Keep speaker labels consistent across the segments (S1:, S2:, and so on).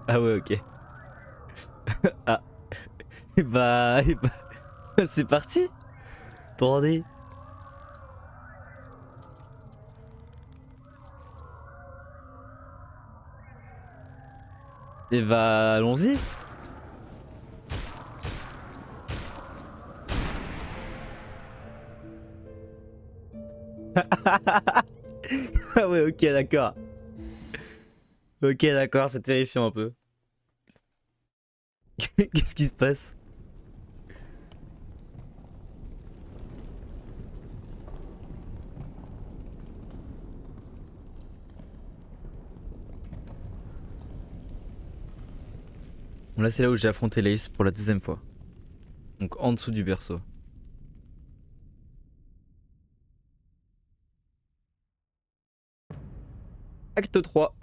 S1: Ah ouais, ok. Ah, et bah, c'est parti. Attendez. Et bah, allons-y. Ah ouais, ok, d'accord. Ok, d'accord, c'est terrifiant un peu. Qu'est-ce qui se passe? Bon, là, c'est là où j'ai affronté l'Ace pour la deuxième fois. Donc, en dessous du berceau. Acte 3.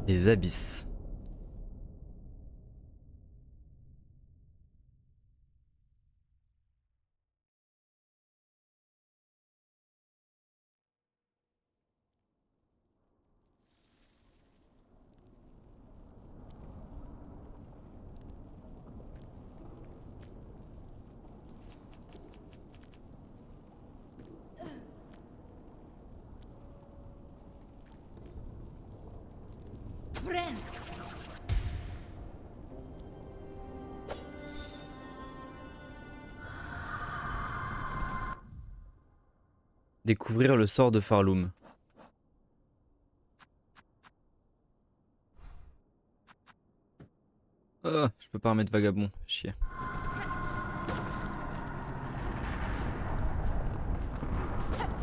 S1: Les abysses. Découvrir le sort de Farloom. Oh, je peux pas remettre vagabond. Chier.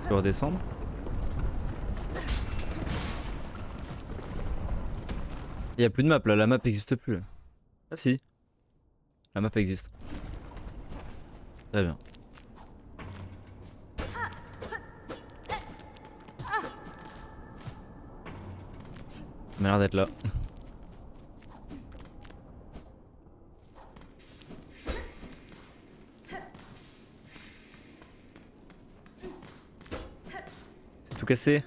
S1: Je peux redescendre. Il y a plus de map là, la map existe plus là. Ah si, la map existe. Très bien. Ça m'a l'air d'être là. C'est tout cassé.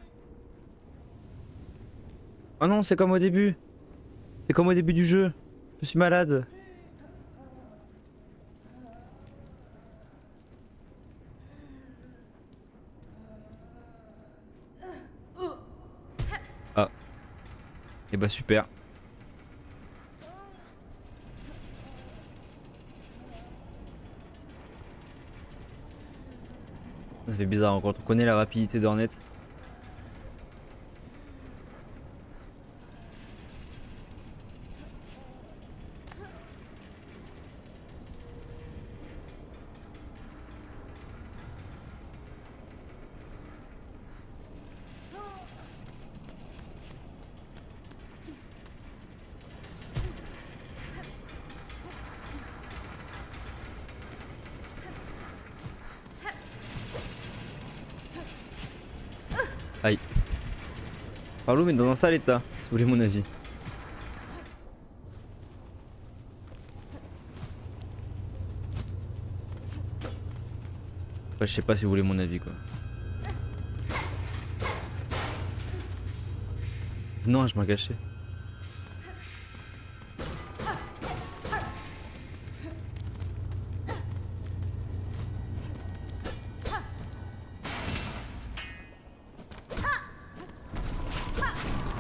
S1: Oh non, c'est comme au début. C'est comme au début du jeu. Je suis malade. Ah. Et bah super. Ça fait bizarre hein, quand on connaît la rapidité d'Hornet. Aïe. Farloom est dans un sale état, si vous voulez mon avis. Enfin, je sais pas si vous voulez mon avis quoi. Non, je m'en cachais.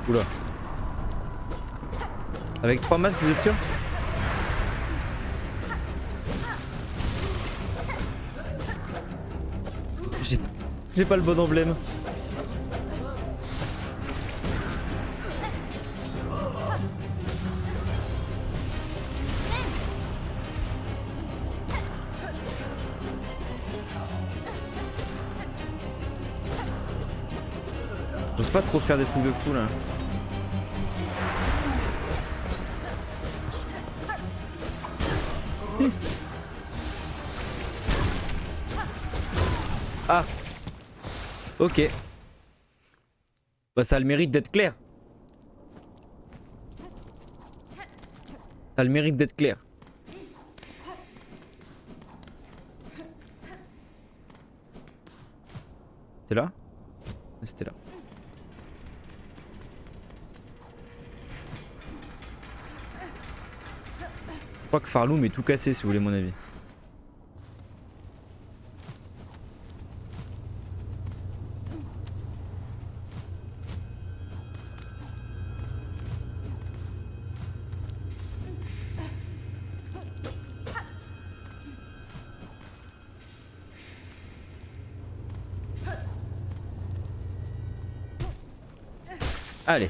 S1: Oula. Avec 3 masques, vous êtes sûr? J'ai pas le bon emblème. J'ose pas trop faire des trucs de fou là. Ah. Ok. Bah ça a le mérite d'être clair. Ça a le mérite d'être clair. C'était là? C'était là. crois que Farloom est tout cassé si vous voulez mon avis. Allez.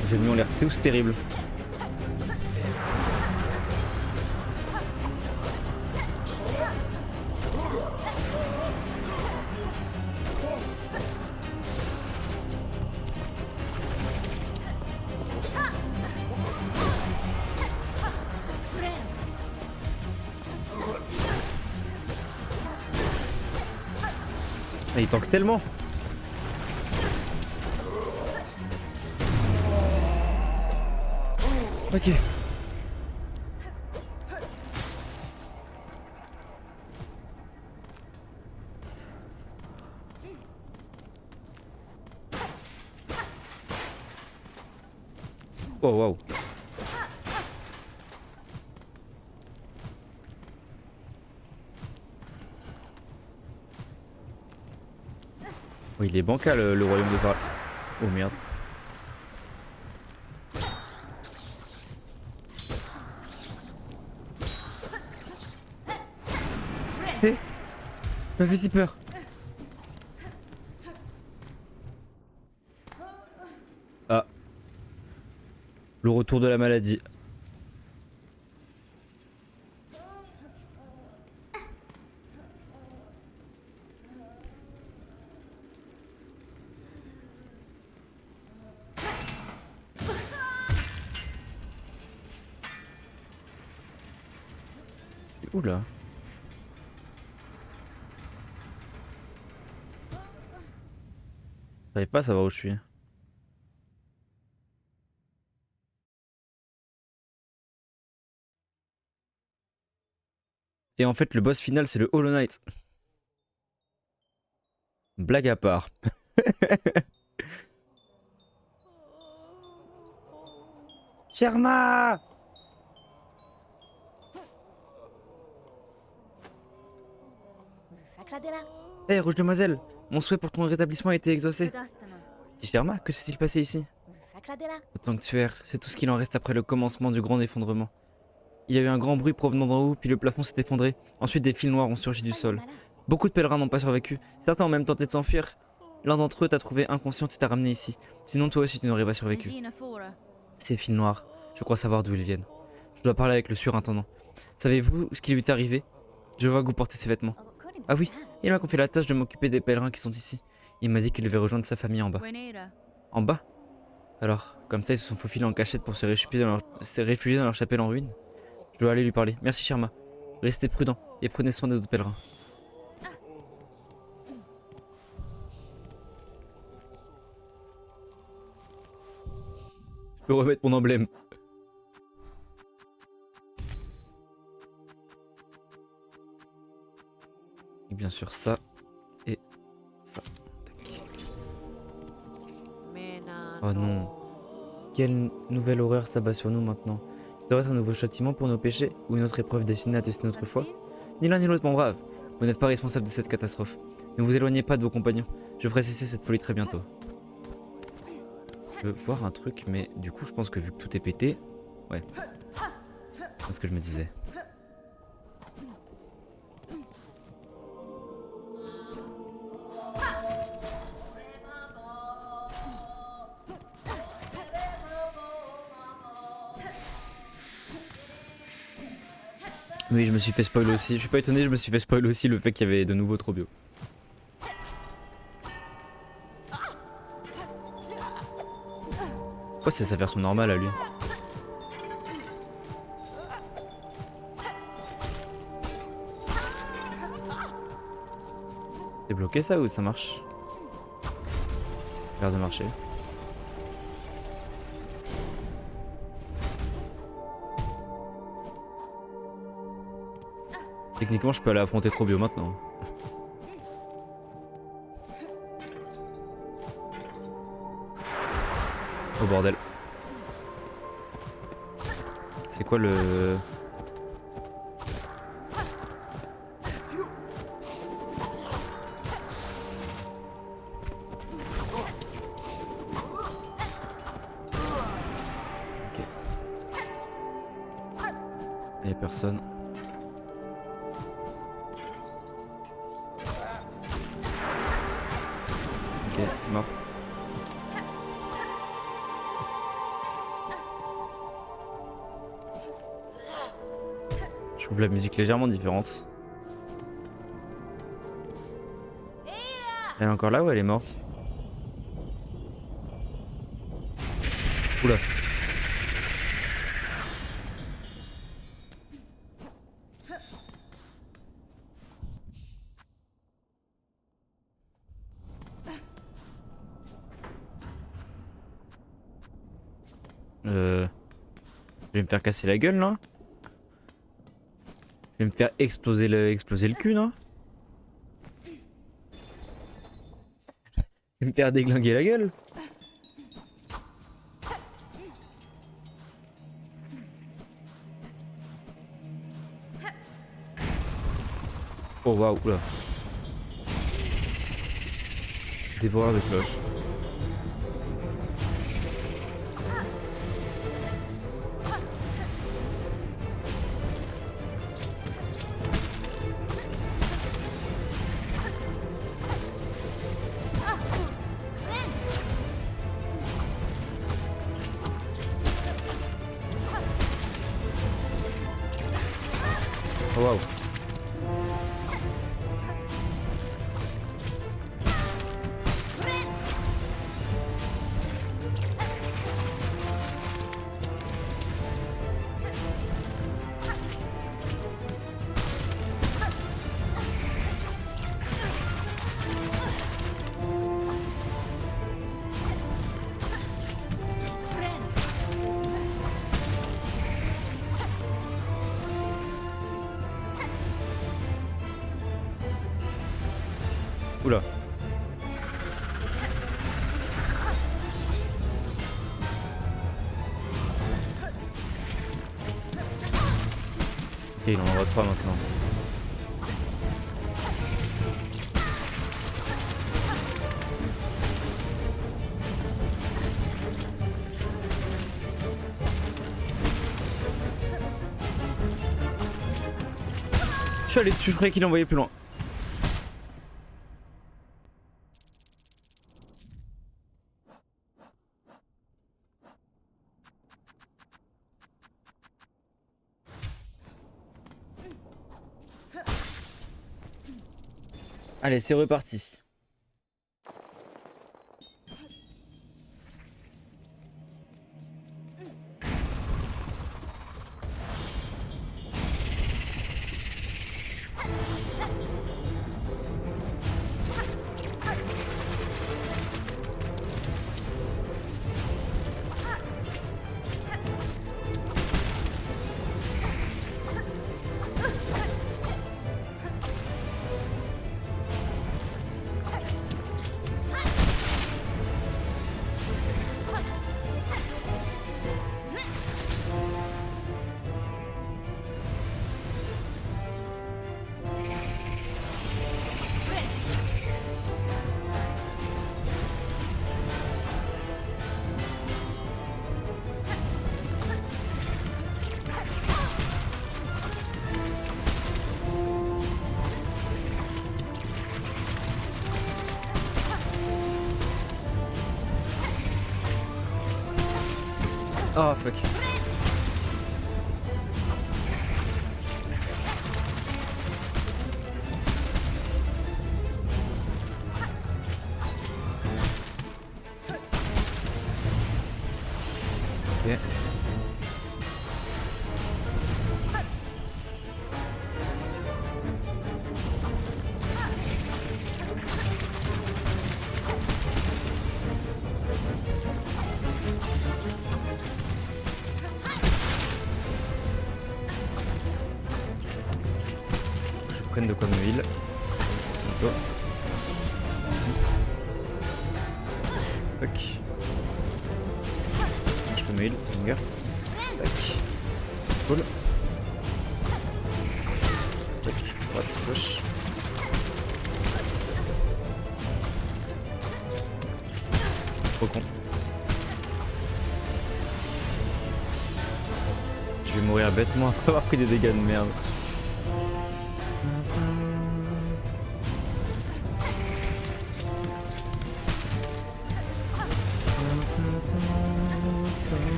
S1: Les ennemis ont l'air tous terribles. Ah, il tank tellement. Ok. Oh waouh. Oh, il est bancal le royaume de Pharaon. Oh merde. Hé, m'a fait si peur. Ah. Le retour de la maladie. Oula. J'arrive pas à savoir où je suis. Et en fait, le boss final, c'est le Hollow Knight. Blague à part. Sherma! Hé, Rouge Demoiselle, mon souhait pour ton rétablissement a été exaucé. Petit Sherma, que s'est-il passé ici? Le sanctuaire, c'est tout ce qu'il en reste après le commencement du grand effondrement. Il y a eu un grand bruit provenant d'en haut, puis le plafond s'est effondré. Ensuite, des fils noirs ont surgi du sol. Beaucoup de pèlerins n'ont pas survécu. Certains ont même tenté de s'enfuir. L'un d'entre eux t'a trouvé inconsciente et t'a ramené ici. Sinon, toi aussi, tu n'aurais pas survécu. Ces fils noirs, je crois savoir d'où ils viennent. Je dois parler avec le surintendant. Savez-vous ce qui lui est arrivé? Je vois que vous portez ses vêtements. Ah oui, il m'a confié la tâche de m'occuper des pèlerins qui sont ici. Il m'a dit qu'il devait rejoindre sa famille en bas. En bas? Alors, comme ça, ils se sont faufilés en cachette pour se réfugier dans leur chapelle en ruine. Je dois aller lui parler. Merci Sherma. Restez prudent et prenez soin des autres pèlerins. Je peux remettre mon emblème. Et bien sûr ça et ça. Tac. Oh non. Quelle nouvelle horreur s'abat sur nous maintenant. Serait-ce un nouveau châtiment pour nos péchés ou une autre épreuve destinée à tester notre foi? Ni l'un ni l'autre, mon brave. Vous n'êtes pas responsable de cette catastrophe. Ne vous éloignez pas de vos compagnons. Je ferai cesser cette folie très bientôt. Je veux voir un truc, mais du coup, je pense que vu que tout est pété... Ouais. C'est ce que je me disais. Oui, je me suis fait spoil aussi. Je suis pas étonné, je me suis fait spoil aussi le fait qu'il y avait de nouveaux trop bio. Pourquoi c'est sa version normale à lui? C'est bloqué ça ou ça marche? Ça a l'air de marcher. Techniquement, je peux aller affronter Trobio maintenant. Oh bordel. C'est quoi le... Ok. Y'a personne. Ok, mort. Je trouve la musique légèrement différente. Elle est encore là ou elle est morte? Oula. Je vais me faire casser la gueule là. Je vais me faire exploser le cul, non? Je vais me faire déglinguer la gueule. Oh waouh, là. Dévoreur de cloches. Oh waouh. Oula. Ok, il en aura 3 maintenant. Je suis allé dessus, je croyais qu'il envoyait plus loin. Allez, c'est reparti. Oh fuck. Ok. prenne de quoi me heal. Toi. Tac. Je peux me heal. Regarde. Tac. Cool. Tac. Droite, gauche. Trop con. Je vais mourir bêtement après avoir pris des dégâts de merde.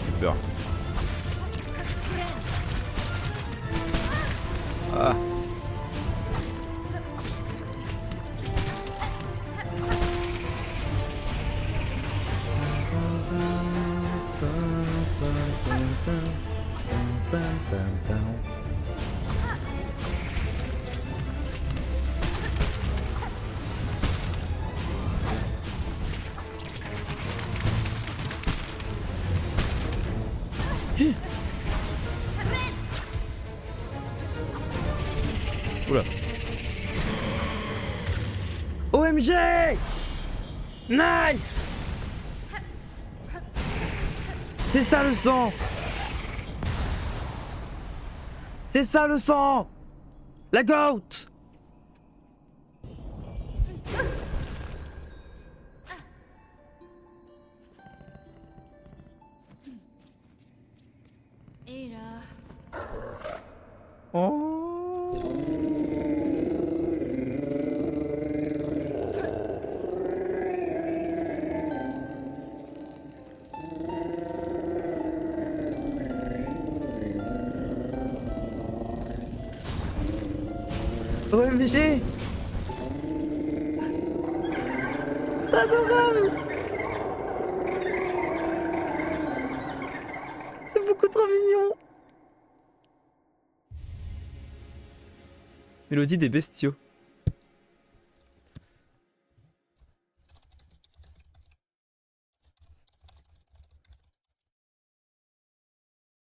S1: J'ai peur. Ah. Oula. OMG! Nice! C'est ça le sang! C'est ça le sang! La goat!
S2: Et là...
S1: Oh. OMG! C'est adorable! C'est beaucoup trop mignon! Mélodie des bestiaux.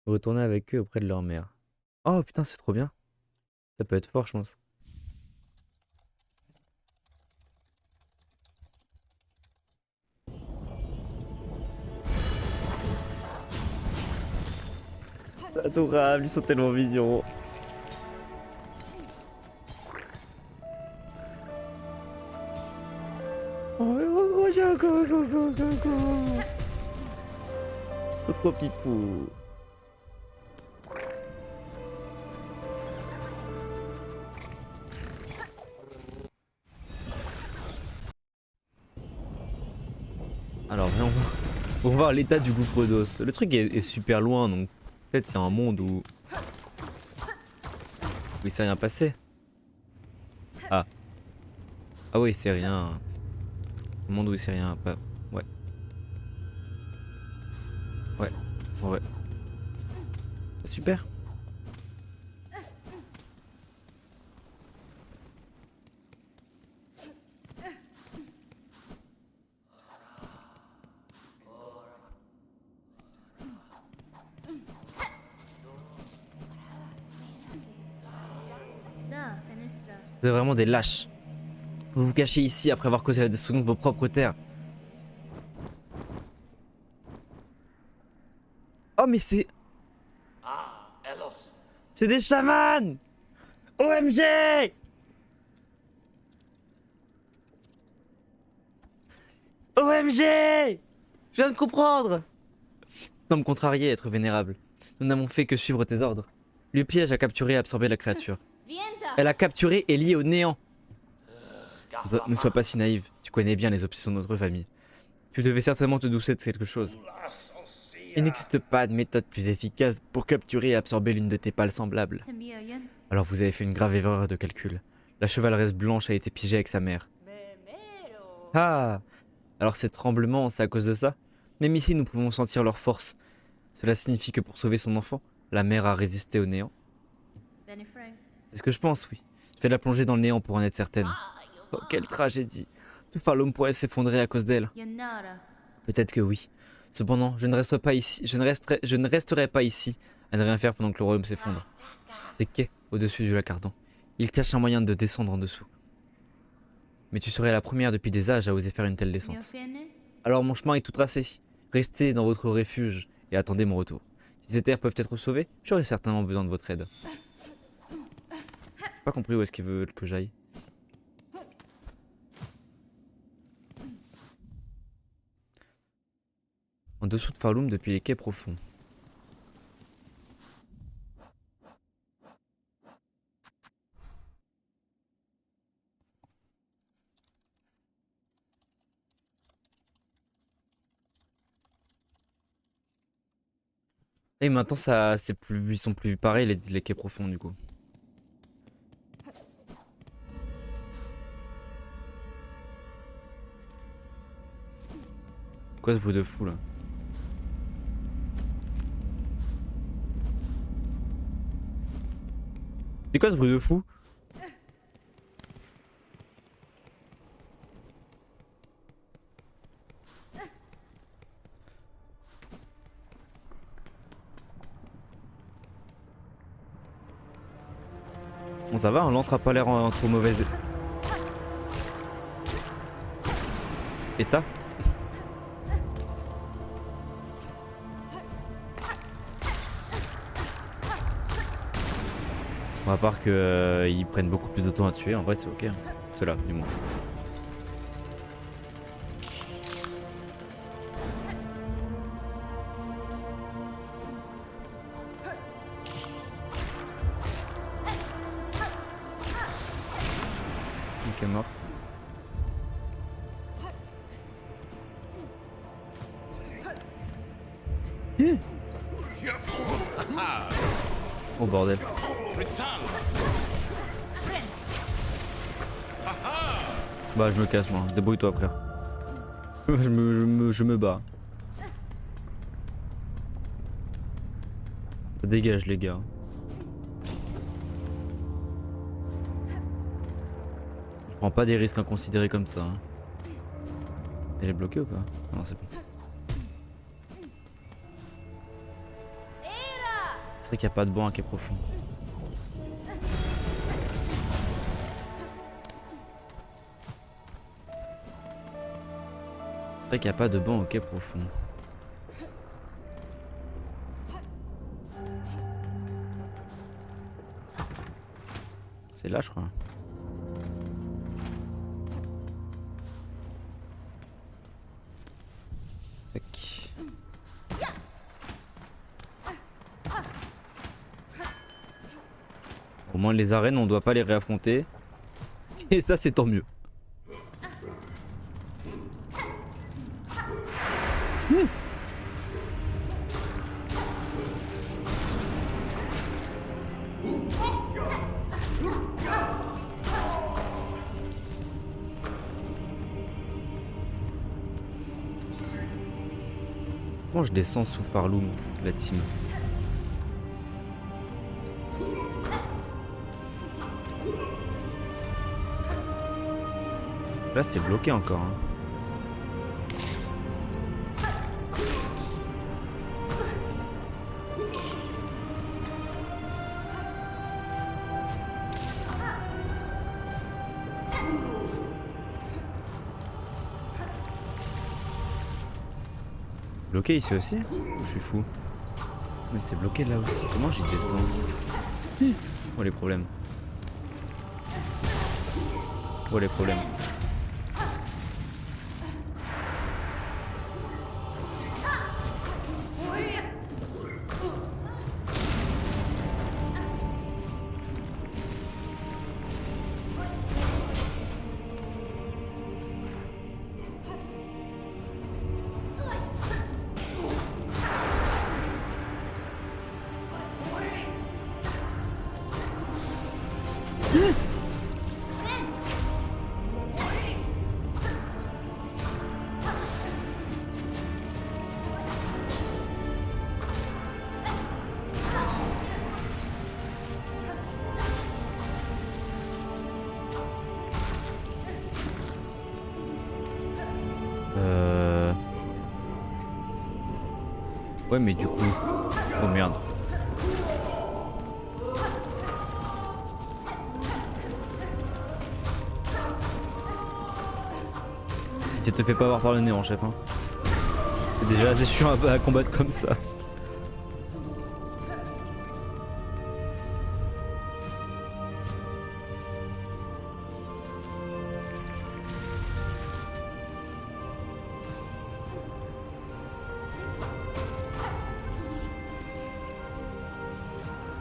S1: Retourner avec eux auprès de leur mère. Oh putain, c'est trop bien. Ça peut être fort, je pense. Adorable, ils sont tellement mignons. Trop pipou. Alors, on va voir l'état du gouffre d'os. Le truc est super loin, donc peut-être c'est un monde où il s'est rien passé. Ah. Ah oui, c'est rien. Un monde où il s'est rien pas. Ouais. Ouais. Ouais. Super. Vous êtes vraiment des lâches. Vous vous cachez ici après avoir causé la destruction de vos propres terres. Oh mais c'est... C'est des chamans! OMG! OMG! Je viens de comprendre! Nous sommes contrariés à être vénérables. Nous n'avons fait que suivre tes ordres. Le piège a capturé et absorbé la créature. Elle a capturé et lié au néant. Ne sois pas si naïve, tu connais bien les obsessions de notre famille. Tu devais certainement te doucer de quelque chose. Il n'existe pas de méthode plus efficace pour capturer et absorber l'une de tes pales semblables. Alors vous avez fait une grave erreur de calcul. La chevaleresse blanche a été piégée avec sa mère. Ah! Alors ces tremblements, c'est à cause de ça? Même ici, nous pouvons sentir leur force. Cela signifie que pour sauver son enfant, la mère a résisté au néant. C'est ce que je pense, oui. Je vais la plonger dans le néant pour en être certaine. Oh, quelle tragédie. Tout Farlum pourrait s'effondrer à cause d'elle. Peut-être que oui. Cependant, je ne resterai pas ici À ne rien faire pendant que le royaume s'effondre. C'est quai au-dessus du lac ardent. Il cache un moyen de descendre en dessous. Mais tu serais la première depuis des âges à oser faire une telle descente. Alors mon chemin est tout tracé. Restez dans votre refuge et attendez mon retour. Si ces terres peuvent être sauvées, j'aurai certainement besoin de votre aide. J'ai pas compris où est-ce qu'il veut que j'aille. En dessous de Farloum depuis les quais profonds. Et maintenant ça c'est plus. Ils sont plus pareils les quais profonds du coup. Quoi ce bruit de fou là? C'est quoi ce bruit de fou? Bon ça va, l'antre a pas l'air en trop mauvais état. Bon, à part que ils prennent beaucoup plus de temps à tuer, en vrai c'est ok. Hein. Ceux-là, du moins. Ok, mort. Oh bordel. Bah je me casse moi, débrouille-toi frère. je me bats. Ça dégage les gars. Je prends pas des risques inconsidérés comme ça. Hein. Elle est bloquée ou pas? Non c'est bon. C'est vrai qu'il n'y a pas de banc à quai profond. C'est vrai qu'il n'y a pas de banc au quai profond. C'est là je crois. Tac. Au moins les arènes on doit pas les réaffronter. Et ça c'est tant mieux. Comment je descends sous Farloum, la team? Là c'est bloqué encore. Hein. Bloqué ici aussi? Je suis fou. Mais c'est bloqué là aussi. Comment j'y descends? Oh les problèmes. Oh les problèmes. Ouais mais du coup... Oh merde. Tu te fais pas avoir par le nez en chef hein. C'est déjà assez chiant à combattre comme ça.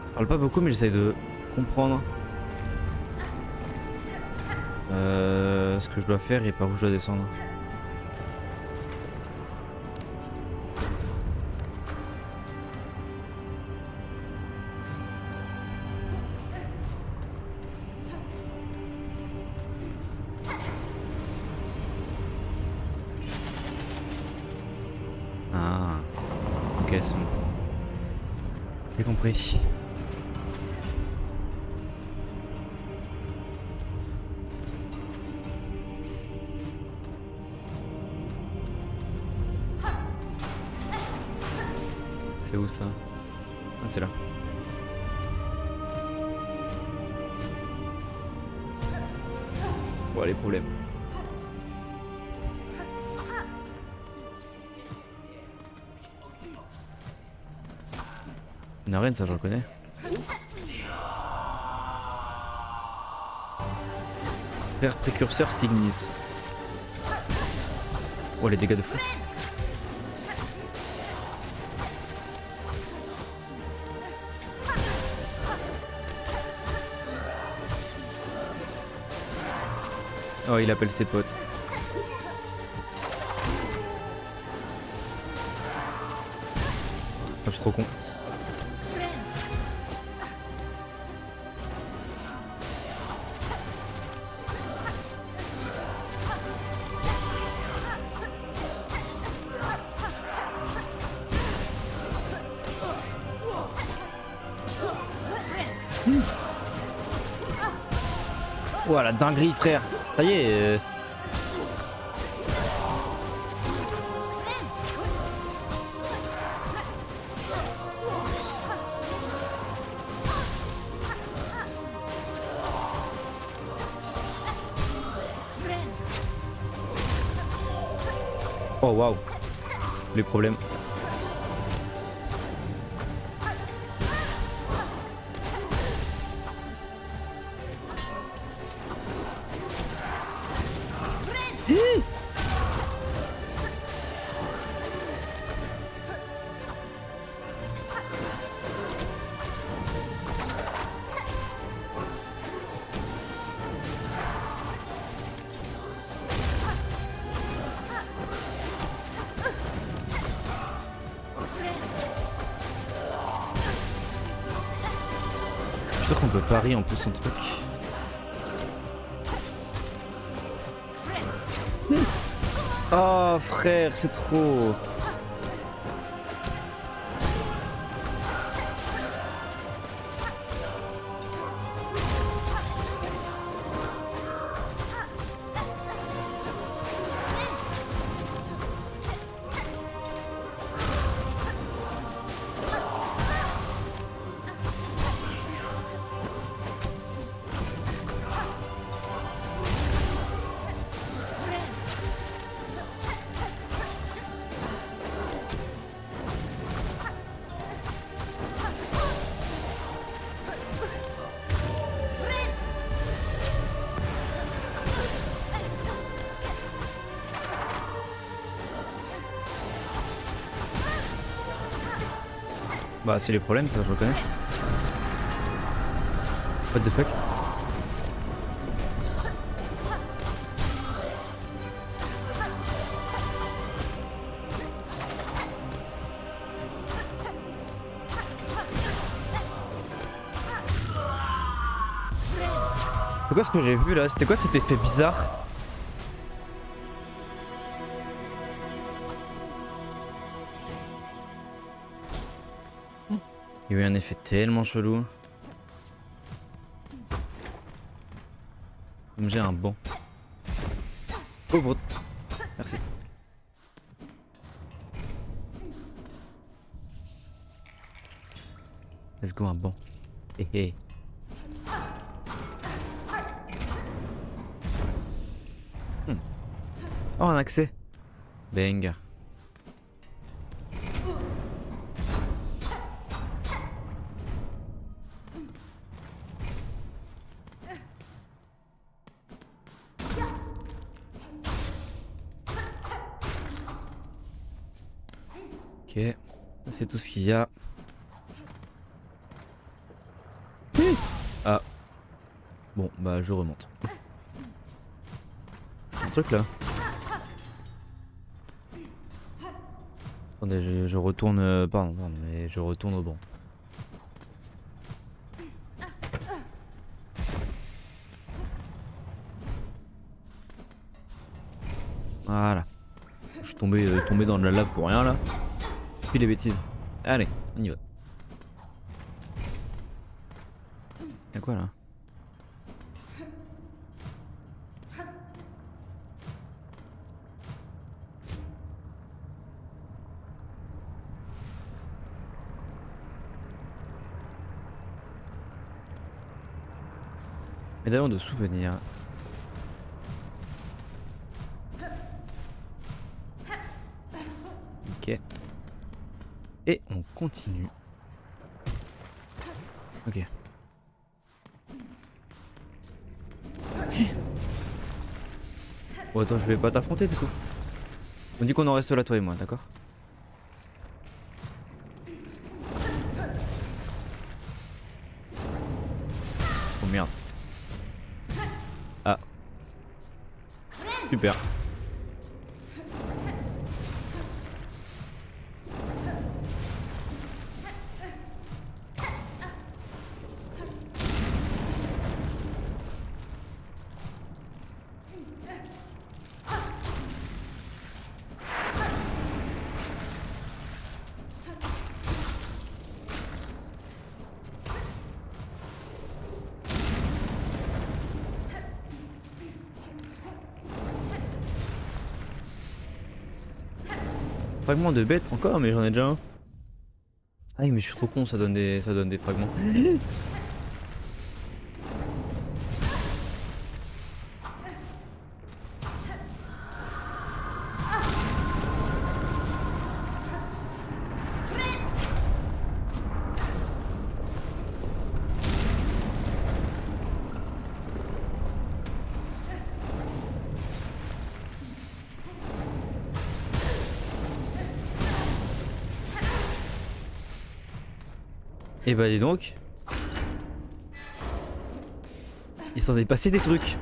S1: Je parle pas beaucoup mais j'essaye de comprendre ce que je dois faire et par où je dois descendre. Ah, ok, c'est bon. J'ai compris. C'est où ça? Ah, c'est là. Bon, les problèmes. Une arène, ça je reconnais. Frère précurseur Signis. Oh, les dégâts de fou. Oh, il appelle ses potes. Oh, je suis trop con. Oh la dinguerie frère. Ça y est. Oh waouh. Les problèmes. Je suis sûr qu'on peut parier en plus son truc. Oh frère, c'est trop. Bah c'est les problèmes ça je reconnais. What the fuck? C'est quoi ce que j'ai vu là? C'était quoi cet effet bizarre? Il y a eu un effet tellement chelou. Comme j'ai un banc. Pauvre. Merci. Let's go un banc. Hé hé. Oh, un accès. Banger. Ok, c'est tout ce qu'il y a. Ah. Bon, bah je remonte. Un truc là. Attendez, je retourne... pardon, mais je retourne au banc. Voilà. Je suis tombé dans de la lave pour rien là. Puis les bêtises. Allez, on y va. Y'a quoi là? Médaillon de souvenirs. Ok. Et on continue. Ok. Bon attends, je vais pas t'affronter du coup. On dit qu'on en reste là toi et moi, d'accord? Oh merde. Ah. Super. Fragment de bête encore, mais j'en ai déjà un. Ah oui, mais je suis trop con, ça donne des fragments. Et bah dis donc. Il s'en est passé des trucs.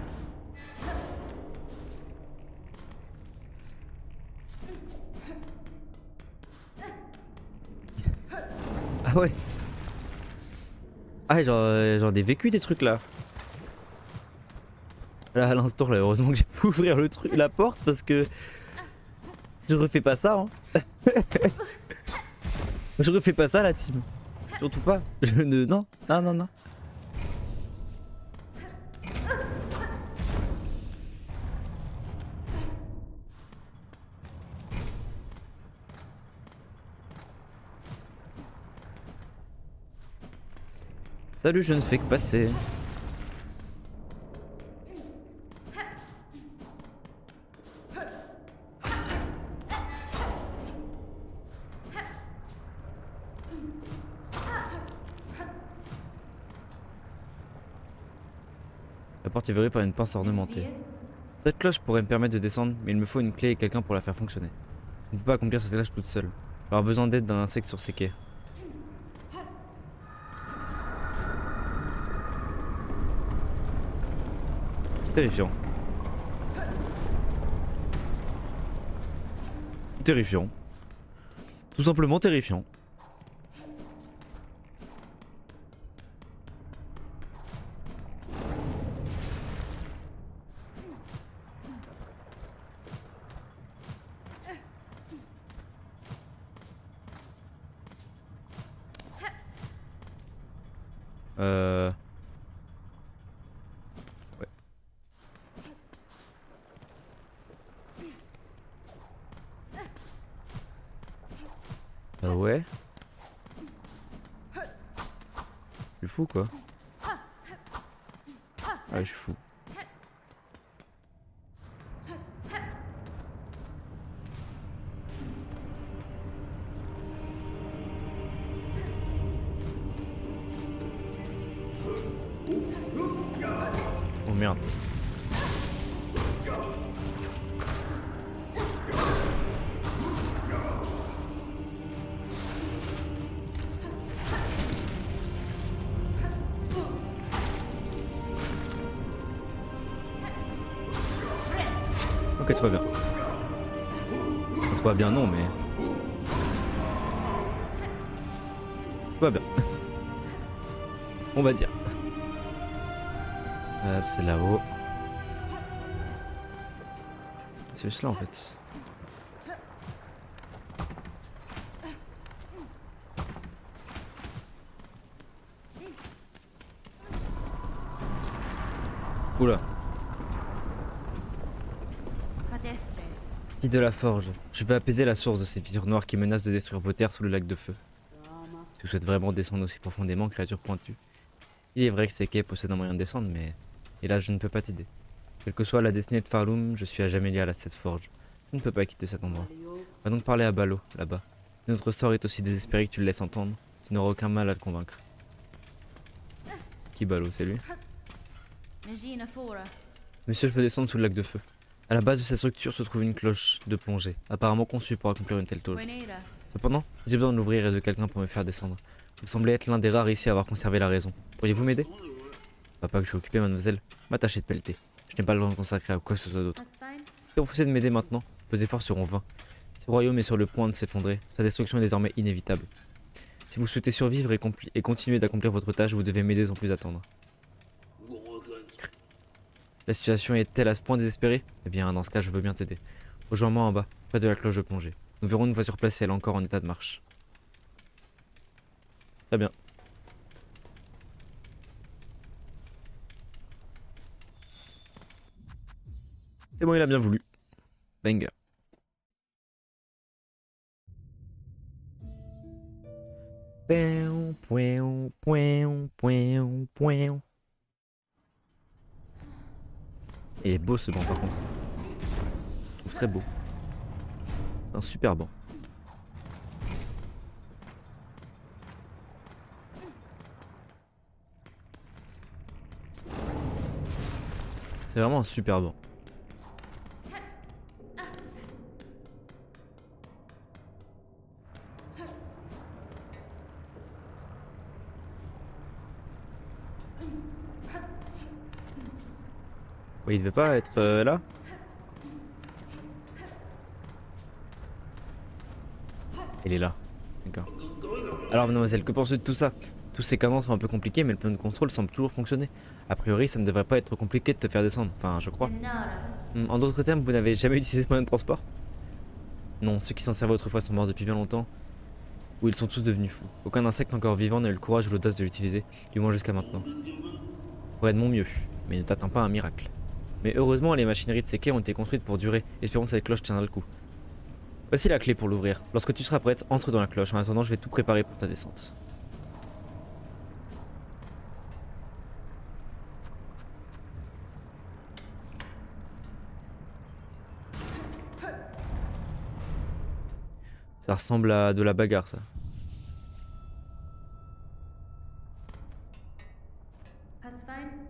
S1: Ah ouais. Ah j'en ai vécu des trucs là. Là à l'instant là, heureusement que j'ai pu ouvrir le truc, la porte parce que je refais pas ça hein. Je refais pas ça la team. Surtout pas. Je ne. Non, non, non, non. Salut, je ne fais que passer. La porte est verrouillée par une pince ornementée. Cette cloche pourrait me permettre de descendre, mais il me faut une clé et quelqu'un pour la faire fonctionner. Je ne peux pas accomplir cette tâche toute seule. Je vais avoir besoin d'aide d'un insecte sur ces quais. C'est terrifiant. Terrifiant. Tout simplement terrifiant. Ouais. Ouais. Je suis fou quoi. Ouais, je suis fou. merde. Ok, tout va bien. Tout va bien, non, mais... Tout va bien. On va dire. C'est là-haut. C'est juste là en fait. Oula. Fille de la forge, je vais apaiser la source de ces figures noires qui menacent de détruire vos terres sous le lac de feu. Si vous souhaitez vraiment descendre aussi profondément, créature pointue. Il est vrai que Seke possède un moyen de descendre, mais... Et là, je ne peux pas t'aider. Quelle que soit la destinée de Farloum, je suis à jamais lié à cette forge. Je ne peux pas quitter cet endroit. Va donc parler à Balo, là-bas. Si notre sort est aussi désespéré que tu le laisses entendre, tu n'auras aucun mal à le convaincre. Qui Balo, c'est lui? Monsieur, je veux descendre sous le lac de feu. À la base de cette structure se trouve une cloche de plongée, apparemment conçue pour accomplir une telle tâche. Cependant, j'ai besoin de l'ouvrir et de quelqu'un pour me faire descendre. Vous semblez être l'un des rares ici à avoir conservé la raison. Pourriez-vous m'aider? Papa, que je suis occupé, mademoiselle, m'a tâché de pelleter. Je n'ai pas le temps de consacrer à quoi que ce soit d'autre. Si vous refusez de m'aider maintenant, vos efforts seront vains. Ce royaume est sur le point de s'effondrer, sa destruction est désormais inévitable. Si vous souhaitez survivre et continuer d'accomplir votre tâche, vous devez m'aider sans plus attendre. La situation est-elle à ce point désespérée? Eh bien, dans ce cas, je veux bien t'aider. Rejoins-moi en bas, près de la cloche de plongée. Nous verrons une fois sur place si elle est encore en état de marche. Très bien. C'est bon, il a bien voulu. Banger. Pouin, pouin, pouin, pouin, pouin. Il est beau ce banc par contre. Je trouve très beau. C'est un super banc. C'est vraiment un super banc. Oui, il devait pas être là. Il est là. D'accord. Alors mademoiselle, que pensez-vous de tout ça? Tous ces canons sont un peu compliqués, mais le plan de contrôle semble toujours fonctionner. A priori, ça ne devrait pas être compliqué de te faire descendre. Enfin, je crois. En d'autres termes, vous n'avez jamais utilisé ce moyen de transport? Non, ceux qui s'en servaient autrefois sont morts depuis bien longtemps. Ou ils sont tous devenus fous. Aucun insecte encore vivant n'a eu le courage ou l'audace de l'utiliser, du moins jusqu'à maintenant. Je ferai de mon mieux, mais ne t'attends pas à un miracle. Mais heureusement, les machineries de ces quais ont été construites pour durer, espérons que cette cloche tiendra le coup. Voici la clé pour l'ouvrir. Lorsque tu seras prête, entre dans la cloche. En attendant, je vais tout préparer pour ta descente. Ça ressemble à de la bagarre, ça.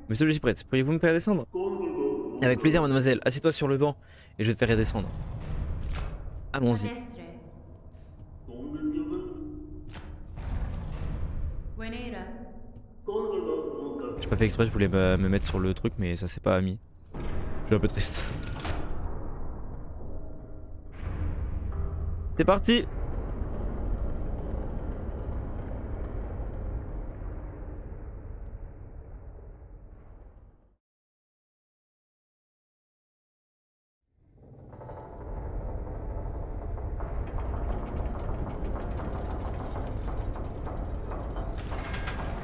S1: Monsieur, je suis prête. Pourriez-vous me faire descendre? Avec plaisir, mademoiselle. Assieds-toi sur le banc et je te ferai descendre. Allons-y. J'ai pas fait exprès, je voulais me mettre sur le truc, mais ça s'est pas mis. Je suis un peu triste. C'est parti!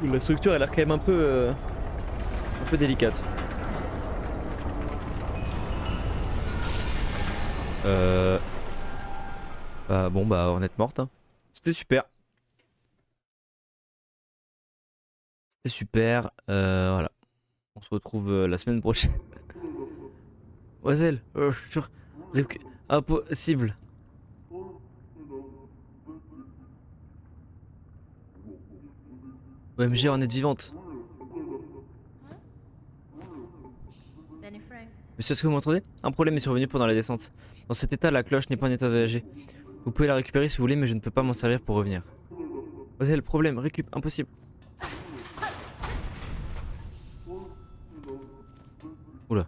S1: La structure a l'air quand même un peu délicate. Bah bon bah on est morte hein. C'était super. C'était super. Voilà. On se retrouve la semaine prochaine. Oiselle, impossible. OMG, en est vivante. Monsieur, est-ce que vous m'entendez? Un problème est survenu pendant la descente. Dans cet état, la cloche n'est pas en état voyager. Vous pouvez la récupérer si vous voulez, mais je ne peux pas m'en servir pour revenir. Osez, le problème, récup, impossible. Oula.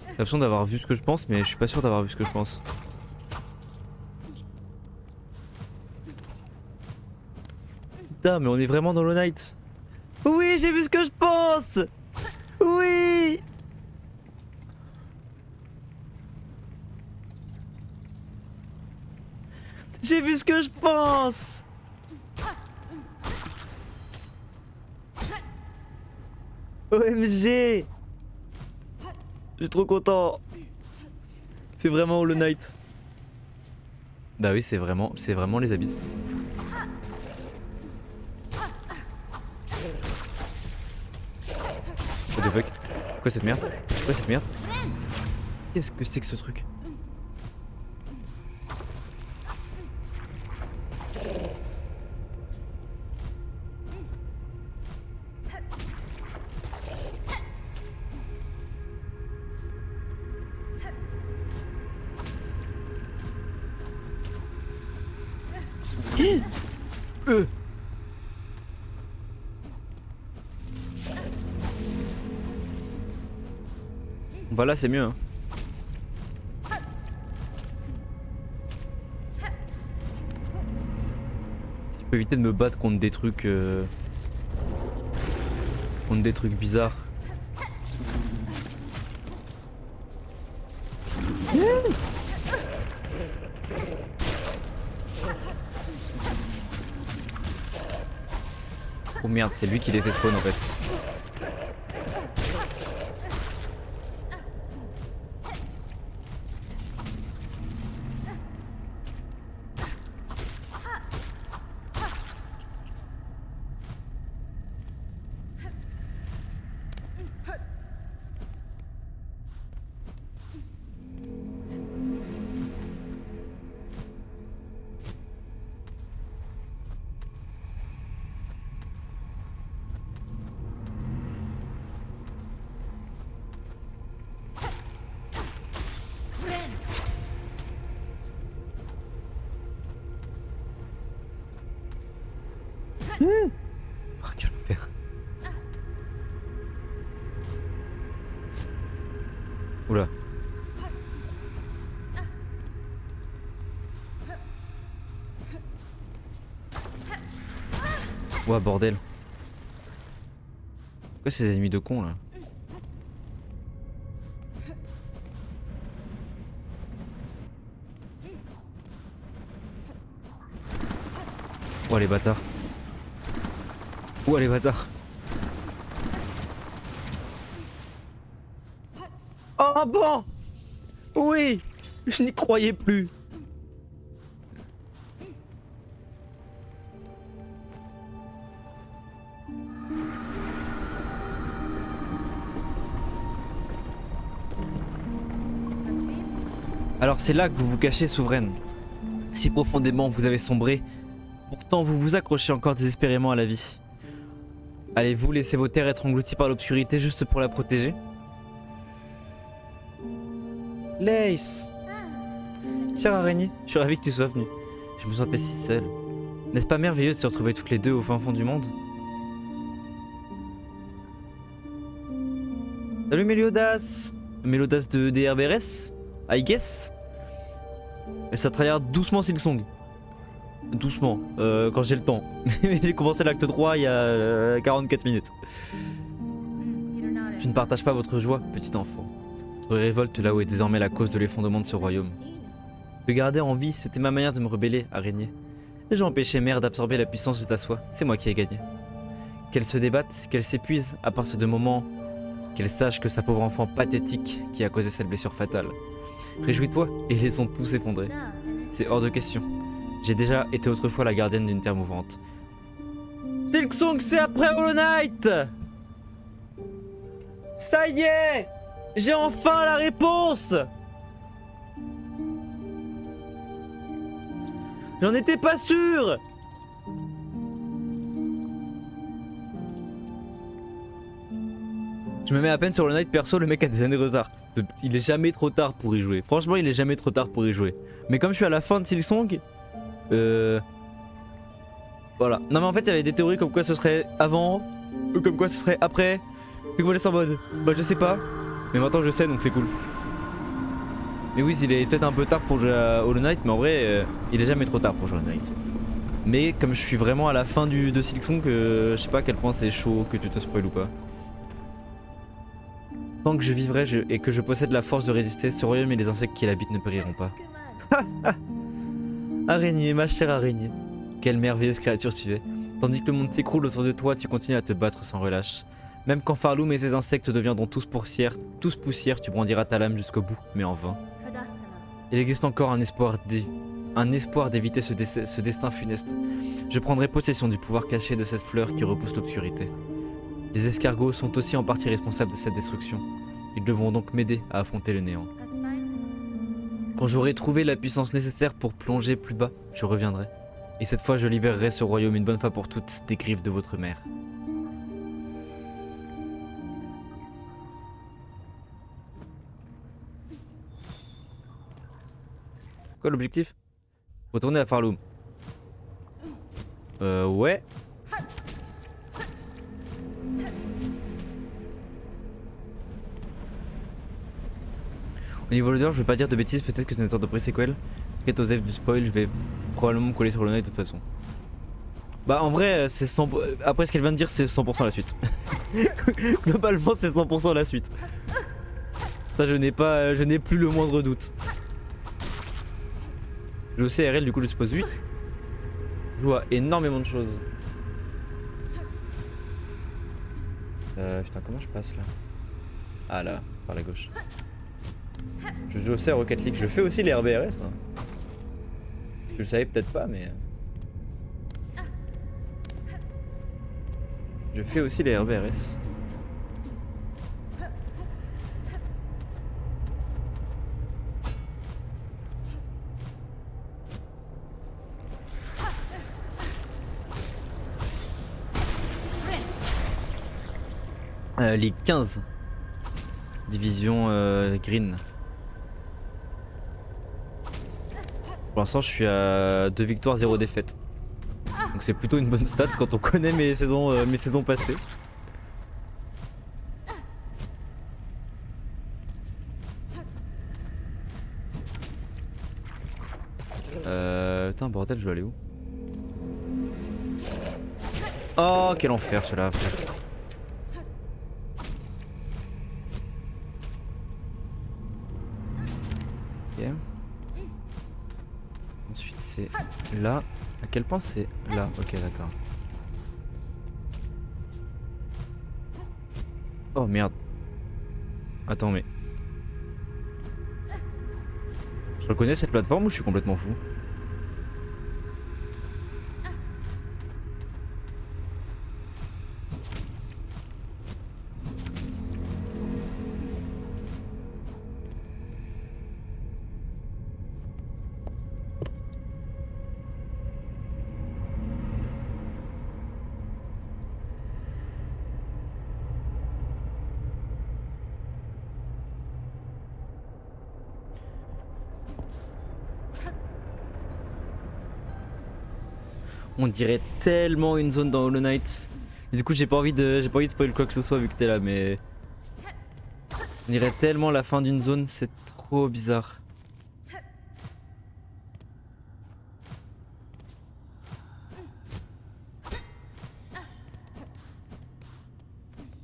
S1: J'ai l'impression d'avoir vu ce que je pense, mais je suis pas sûr d'avoir vu ce que je pense. Putain, mais on est vraiment dans Hollow Knight. Oui, j'ai vu ce que je pense. Oui. J'ai vu ce que je pense. OMG. Je suis trop content. C'est vraiment Hollow Knight. Bah oui, c'est vraiment les abysses. What the fuck? Pourquoi cette merde? Pourquoi cette merde? Qu'est-ce que c'est que ce truc? Voilà, c'est mieux. Hein. Si je peux éviter de me battre contre des trucs bizarres. Oh merde, c'est lui qui les fait spawn en fait. Oh, quel enfer. Oula. Ouah, bordel. Pourquoi ces ennemis de cons là? Oh les bâtards. Oh les bâtards. Oh bon. Oui. Je n'y croyais plus. Alors c'est là que vous vous cachez, souveraine. Si profondément vous avez sombré, pourtant vous vous accrochez encore désespérément à la vie. Allez-vous laisser vos terres être englouties par l'obscurité juste pour la protéger? Lace! Chère araignée, je suis ravi que tu sois venue. Je me sentais si seule. N'est-ce pas merveilleux de se retrouver toutes les deux au fin fond du monde? Salut Méliodas! Méliodas de DRBRS? I guess? Et ça tryhard doucement Silksong. Doucement, quand j'ai le temps. J'ai commencé l'acte 3 il y a 44 minutes. Je ne partage pas votre joie, petit enfant. Votre révolte là où est désormais la cause de l'effondrement de ce royaume. Te garder en vie, c'était ma manière de me rebeller, araignée. Et j'ai empêché Mère d'absorber la puissance de ta soie, c'est moi qui ai gagné. Qu'elle se débatte, qu'elle s'épuise, à partir de moment qu'elle sache que sa pauvre enfant pathétique qui a causé cette blessure fatale. Réjouis-toi et laissons tout s'effondrer. C'est hors de question. J'ai déjà été autrefois la gardienne d'une terre mouvante. Silksong, c'est après Hollow Knight! Ça y est! J'ai enfin la réponse! J'en étais pas sûr! Je me mets à peine sur le night perso, le mec a des années de retard. Il est jamais trop tard pour y jouer. Franchement, il est jamais trop tard pour y jouer. Mais comme je suis à la fin de Silksong, voilà. Non mais en fait, il y avait des théories comme quoi ce serait avant, ou comme quoi ce serait après. C'est qu'on laisse en mode, bah je sais pas. Mais maintenant je sais, donc c'est cool. Mais oui, il est peut-être un peu tard pour jouer à Hollow Knight, mais en vrai, il est jamais trop tard pour jouer à Hollow Knight. Mais comme je suis vraiment à la fin de Silksong, je sais pas à quel point c'est chaud que tu te spoil ou pas. Tant que je vivrai et que je possède la force de résister, ce royaume et les insectes qui l'habitent ne périront pas. Araignée, ma chère araignée. Quelle merveilleuse créature tu es. Tandis que le monde s'écroule autour de toi, tu continues à te battre sans relâche. Même quand Farloom et ses insectes deviendront tous poussière, tu brandiras ta lame jusqu'au bout, mais en vain. Il existe encore un espoir d'éviter ce destin funeste. Je prendrai possession du pouvoir caché de cette fleur qui repousse l'obscurité. Les escargots sont aussi en partie responsables de cette destruction. Ils devront donc m'aider à affronter le néant. Quand j'aurai trouvé la puissance nécessaire pour plonger plus bas, je reviendrai. Et cette fois, je libérerai ce royaume une bonne fois pour toutes des griffes de votre mère. Quoi l'objectif? Retourner à Farloom. Ouais. Au niveau de l'odeur, je vais pas dire de bêtises, peut-être que c'est une sorte de pré-sequel. Quête aux elfes du spoil, je vais probablement me coller sur le night de toute façon. Bah en vrai, c'est 100... Après ce qu'elle vient de dire, c'est 100% la suite. Globalement, c'est 100% la suite. Ça, je n'ai plus le moindre doute. Je joue au CRL, du coup je suppose oui. Je joue à énormément de choses. Putain, comment je passe là? Ah là, par la gauche. Je joue aussi à Rocket League. Je fais aussi les RBRS. Hein. Je le savais peut-être pas, mais... Je fais aussi les RBRS. Ligue 15. Division Green. Pour l'instant, je suis à 2 victoires, 0 défaites. Donc c'est plutôt une bonne stat quand on connaît mes saisons passées. Putain, bordel, je vais aller où? Oh, quel enfer celui-là, frère. Ok. Ensuite, c'est là. À quel point c'est là? Ok, d'accord. Oh merde. Attends, mais... Je reconnais cette plateforme ou je suis complètement fou? On dirait tellement une zone dans Hollow Knight. Et du coup j'ai pas envie de spoiler quoi que ce soit vu que t'es là, mais... On dirait tellement la fin d'une zone, c'est trop bizarre.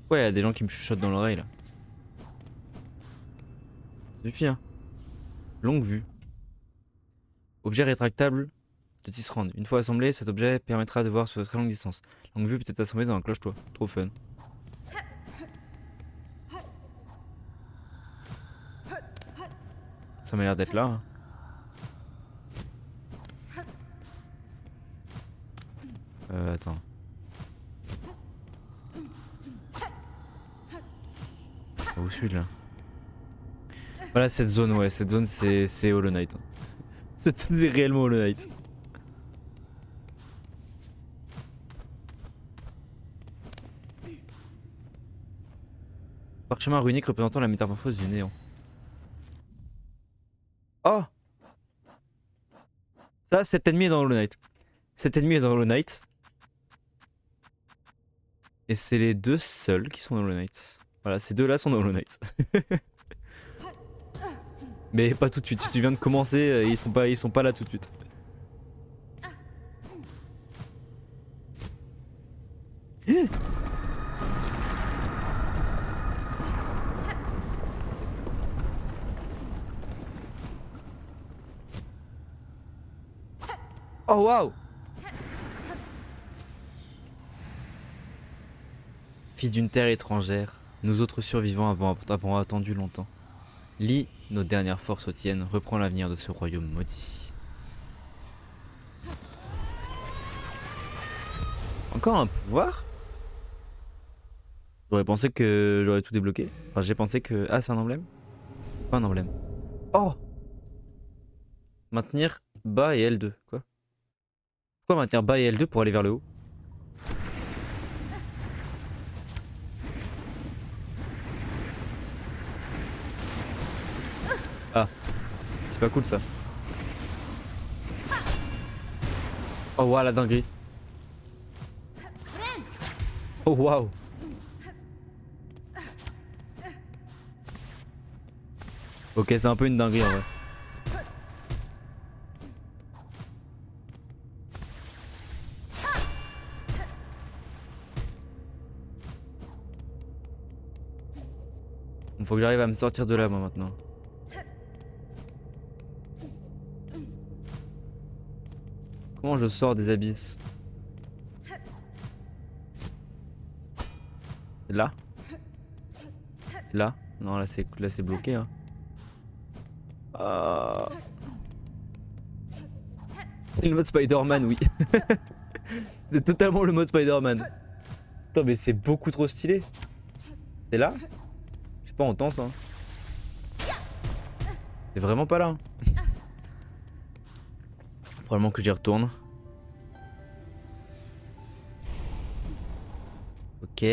S1: Ouais, y a des gens qui me chuchotent dans l'oreille là. Ça suffit hein. Longue vue. Objet rétractable de Tisserand. Une fois assemblé, cet objet permettra de voir sur de très longue distance. Longue vue peut être assemblée dans un cloche-toit. Trop fun. Ça m'a l'air d'être là. Hein. Attends. Où celui-là? Voilà cette zone, ouais, cette zone c'est Hollow Knight. Hein. Cette zone c'est réellement Hollow Knight. Parchemin runique représentant la métamorphose du néant. Oh! Ça, cet ennemi est dans Hollow Knight. Cet ennemi est dans Hollow Knight. Et c'est les deux seuls qui sont dans Hollow Knight. Voilà, ces deux-là sont dans Hollow Knight. Mais pas tout de suite. Si tu viens de commencer, ils sont pas là tout de suite. Oh waouh! Fille d'une terre étrangère, nous autres survivants avons attendu longtemps. Lis, nos dernières forces aux tiennes, reprend l'avenir de ce royaume maudit. Encore un pouvoir? J'aurais pensé que j'aurais tout débloqué. Enfin, j'ai pensé que... Ah, c'est un emblème? Pas un emblème. Oh! Maintenir bas et L2. Quoi? Pourquoi maintenir bas et L2 pour aller vers le haut? Ah. C'est pas cool ça. Oh waouh, la dinguerie. Oh waouh. Ok, c'est un peu une dinguerie en vrai. Il faut que j'arrive à me sortir de là moi maintenant. Comment je sors des abysses? Là? Là? Non, là c'est bloqué hein. C'est le mode Spider-Man, oui. C'est totalement le mode Spider-Man. Attends, mais c'est beaucoup trop stylé. C'est là? Je sais pas, on tense hein. C'est vraiment pas là. Hein. Probablement que j'y retourne. Ok.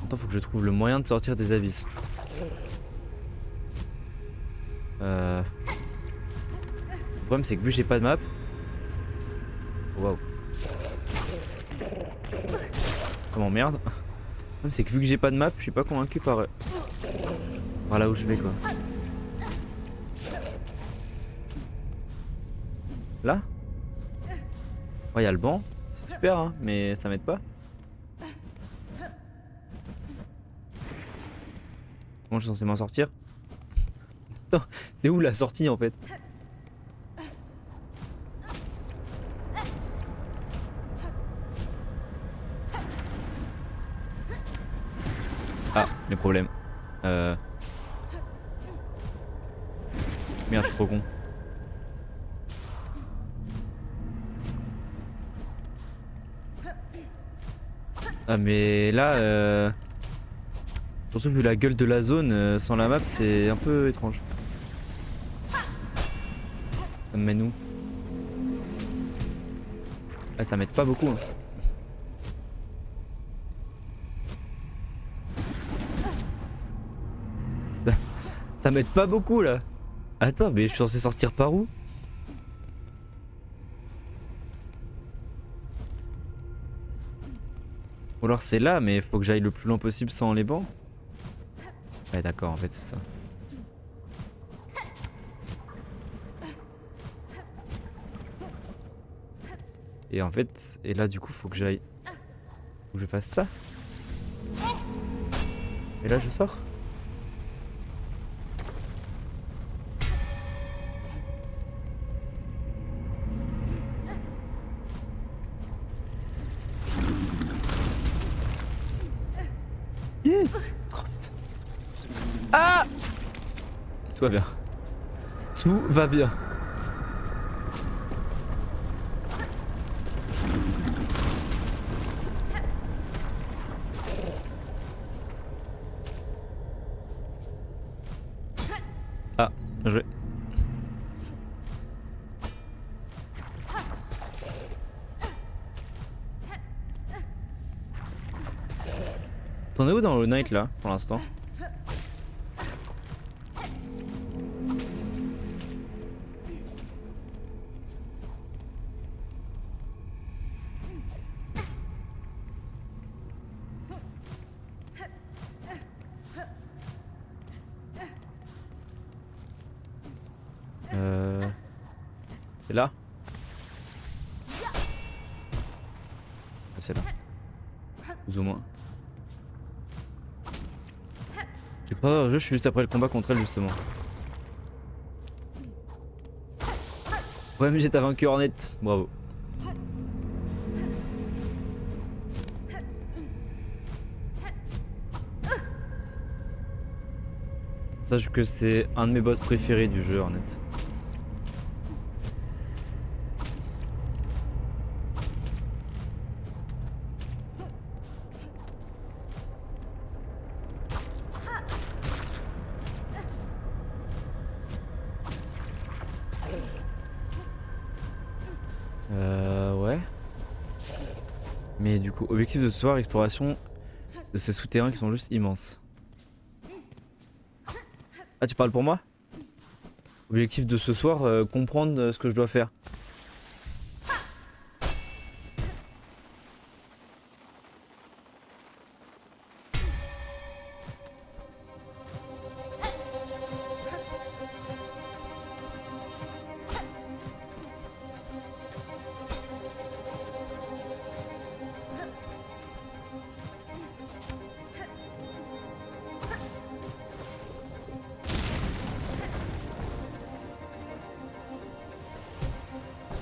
S1: Attends, faut que je trouve le moyen de sortir des abysses. Le problème c'est que vu que j'ai pas de map. Waouh. Comment merde. Le problème c'est que vu que j'ai pas de map, je suis pas convaincu par là où je vais quoi. Là? Ouais, y a le banc. C'est super hein, mais ça m'aide pas. Comment je suis censé m'en sortir? Attends, c'est où la sortie en fait? Ah, les problèmes. Merde, je suis trop con. Ah mais là, surtout vu la gueule de la zone, sans la map c'est un peu étrange. Ça me mène où? Ah, ça m'aide pas beaucoup. Hein. Ça m'aide pas beaucoup là. Attends, mais je suis censé sortir par où? Ou alors c'est là, mais faut que j'aille le plus loin possible sans les bancs. Ouais, d'accord, en fait, c'est ça. Et en fait, et là, du coup, faut que j'aille. Faut que je fasse ça. Et là, je sors. Yeah. Oh, putain. Ah! Tout va bien. Tout va bien. Ah, bien joué. T'en es où dans Hollow Knight là, pour l'instant? C'est là? Ah, c'est là. Plus ou moins. J'ai pas dans le jeu, je suis juste après le combat contre elle justement. Ouais mais j'ai ta vaincu Hornet, bravo. Sache que c'est un de mes boss préférés du jeu Hornet. Ouais. Mais du coup, objectif de ce soir, exploration de ces souterrains qui sont juste immenses. Ah, tu parles pour moi? Objectif de ce soir, comprendre ce que je dois faire.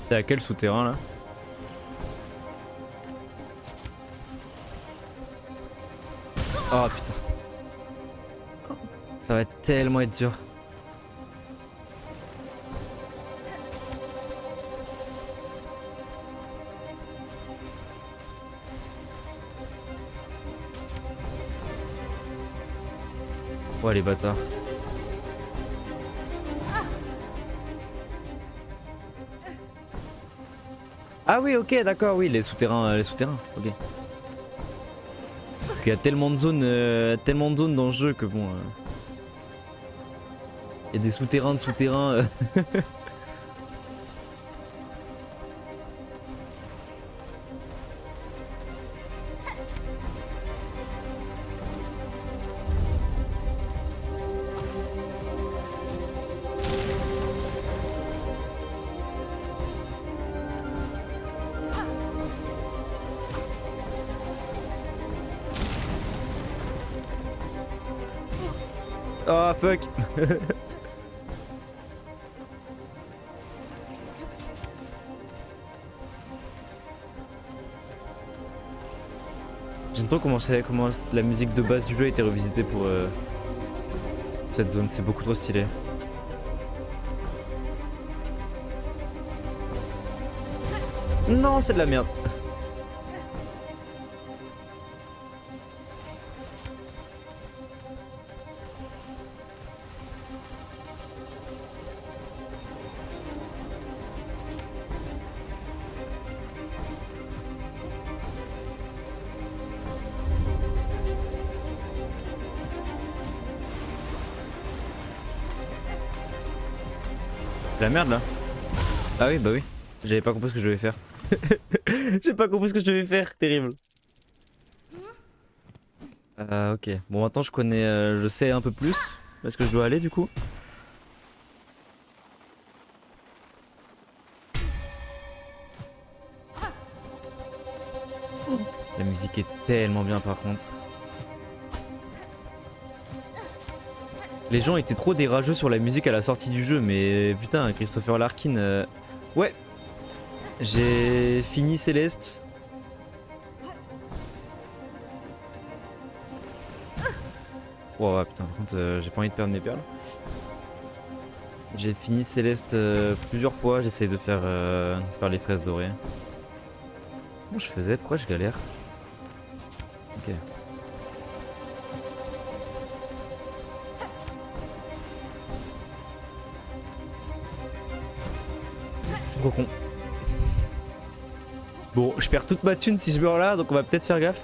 S1: T'es à quel souterrain là? Oh putain. Ça va tellement être dur. Ouais les bâtards. Ah oui ok d'accord oui les souterrains ok. Il y a tellement de zones dans le jeu que bon. Il y a des souterrains de souterrains. Oh fuck. J'aime trop comment la musique de base du jeu a été revisitée pour cette zone, c'est beaucoup trop stylé. Non, c'est de la merde. La merde là. Ah oui bah oui. J'avais pas compris ce que je devais faire. J'ai pas compris ce que je devais faire, terrible. Ok. Bon maintenant je connais, je sais un peu plus. Où est-ce que je dois aller du coup? La musique est tellement bien par contre. Les gens étaient trop des rageux sur la musique à la sortie du jeu, mais putain, Christopher Larkin, ouais. J'ai fini Céleste. Wow, ouais, putain, par contre, j'ai pas envie de perdre mes perles. J'ai fini Céleste plusieurs fois, j'essaye de faire les fraises dorées. Comment je faisais? Pourquoi je galère? Ok. suis trop con. Bon, je perds toute ma thune si je meurs là, donc on va peut-être faire gaffe.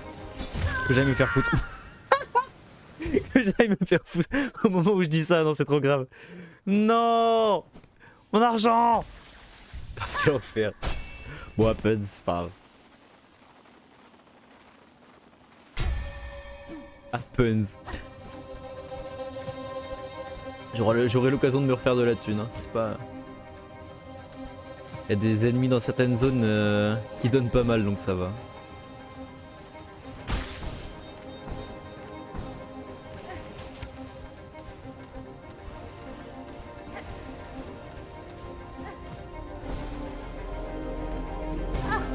S1: Que j'aille me faire foutre. Que j'aille me faire foutre au moment où je dis ça, non c'est trop grave. Non, mon argent. Quel enfer. Bon, happens, c'est pas grave. Happens. J'aurai l'occasion de me refaire de la thune, hein. C'est pas... Il y a des ennemis dans certaines zones qui donnent pas mal, donc ça va.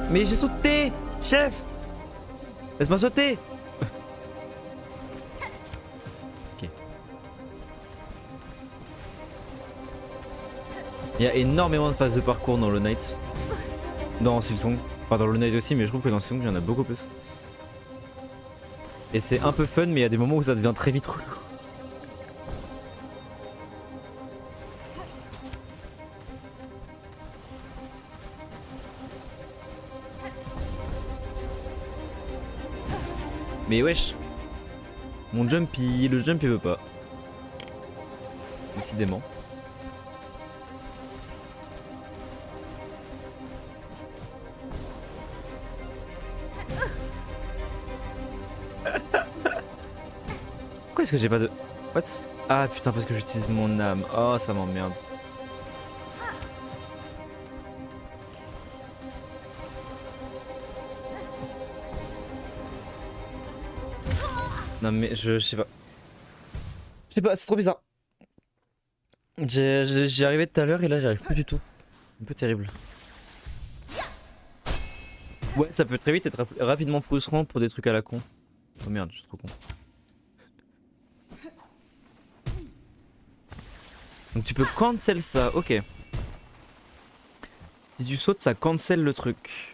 S1: Mais j'ai sauté, chef. Laisse-moi sauter. Ok. Il y a énormément de phases de parcours dans le Knight. Dans Silksong. Enfin dans le Knight aussi, mais je trouve que dans Silksong il y en a beaucoup plus. Et c'est un peu fun, mais il y a des moments où ça devient très vite relou. Mais wesh, mon jump, le jump il veut pas. Décidément. Pourquoi est-ce que j'ai pas de... What? Ah putain, parce que j'utilise mon âme. Oh, ça m'emmerde. Non mais je sais pas. Je sais pas, c'est trop bizarre. J'y arrivais tout à l'heure et là j'y arrive plus du tout. Un peu terrible. Ouais, ça peut très vite être rapidement frustrant pour des trucs à la con. Oh merde, je suis trop con. Donc tu peux cancel ça, ok. Si tu sautes, ça cancel le truc.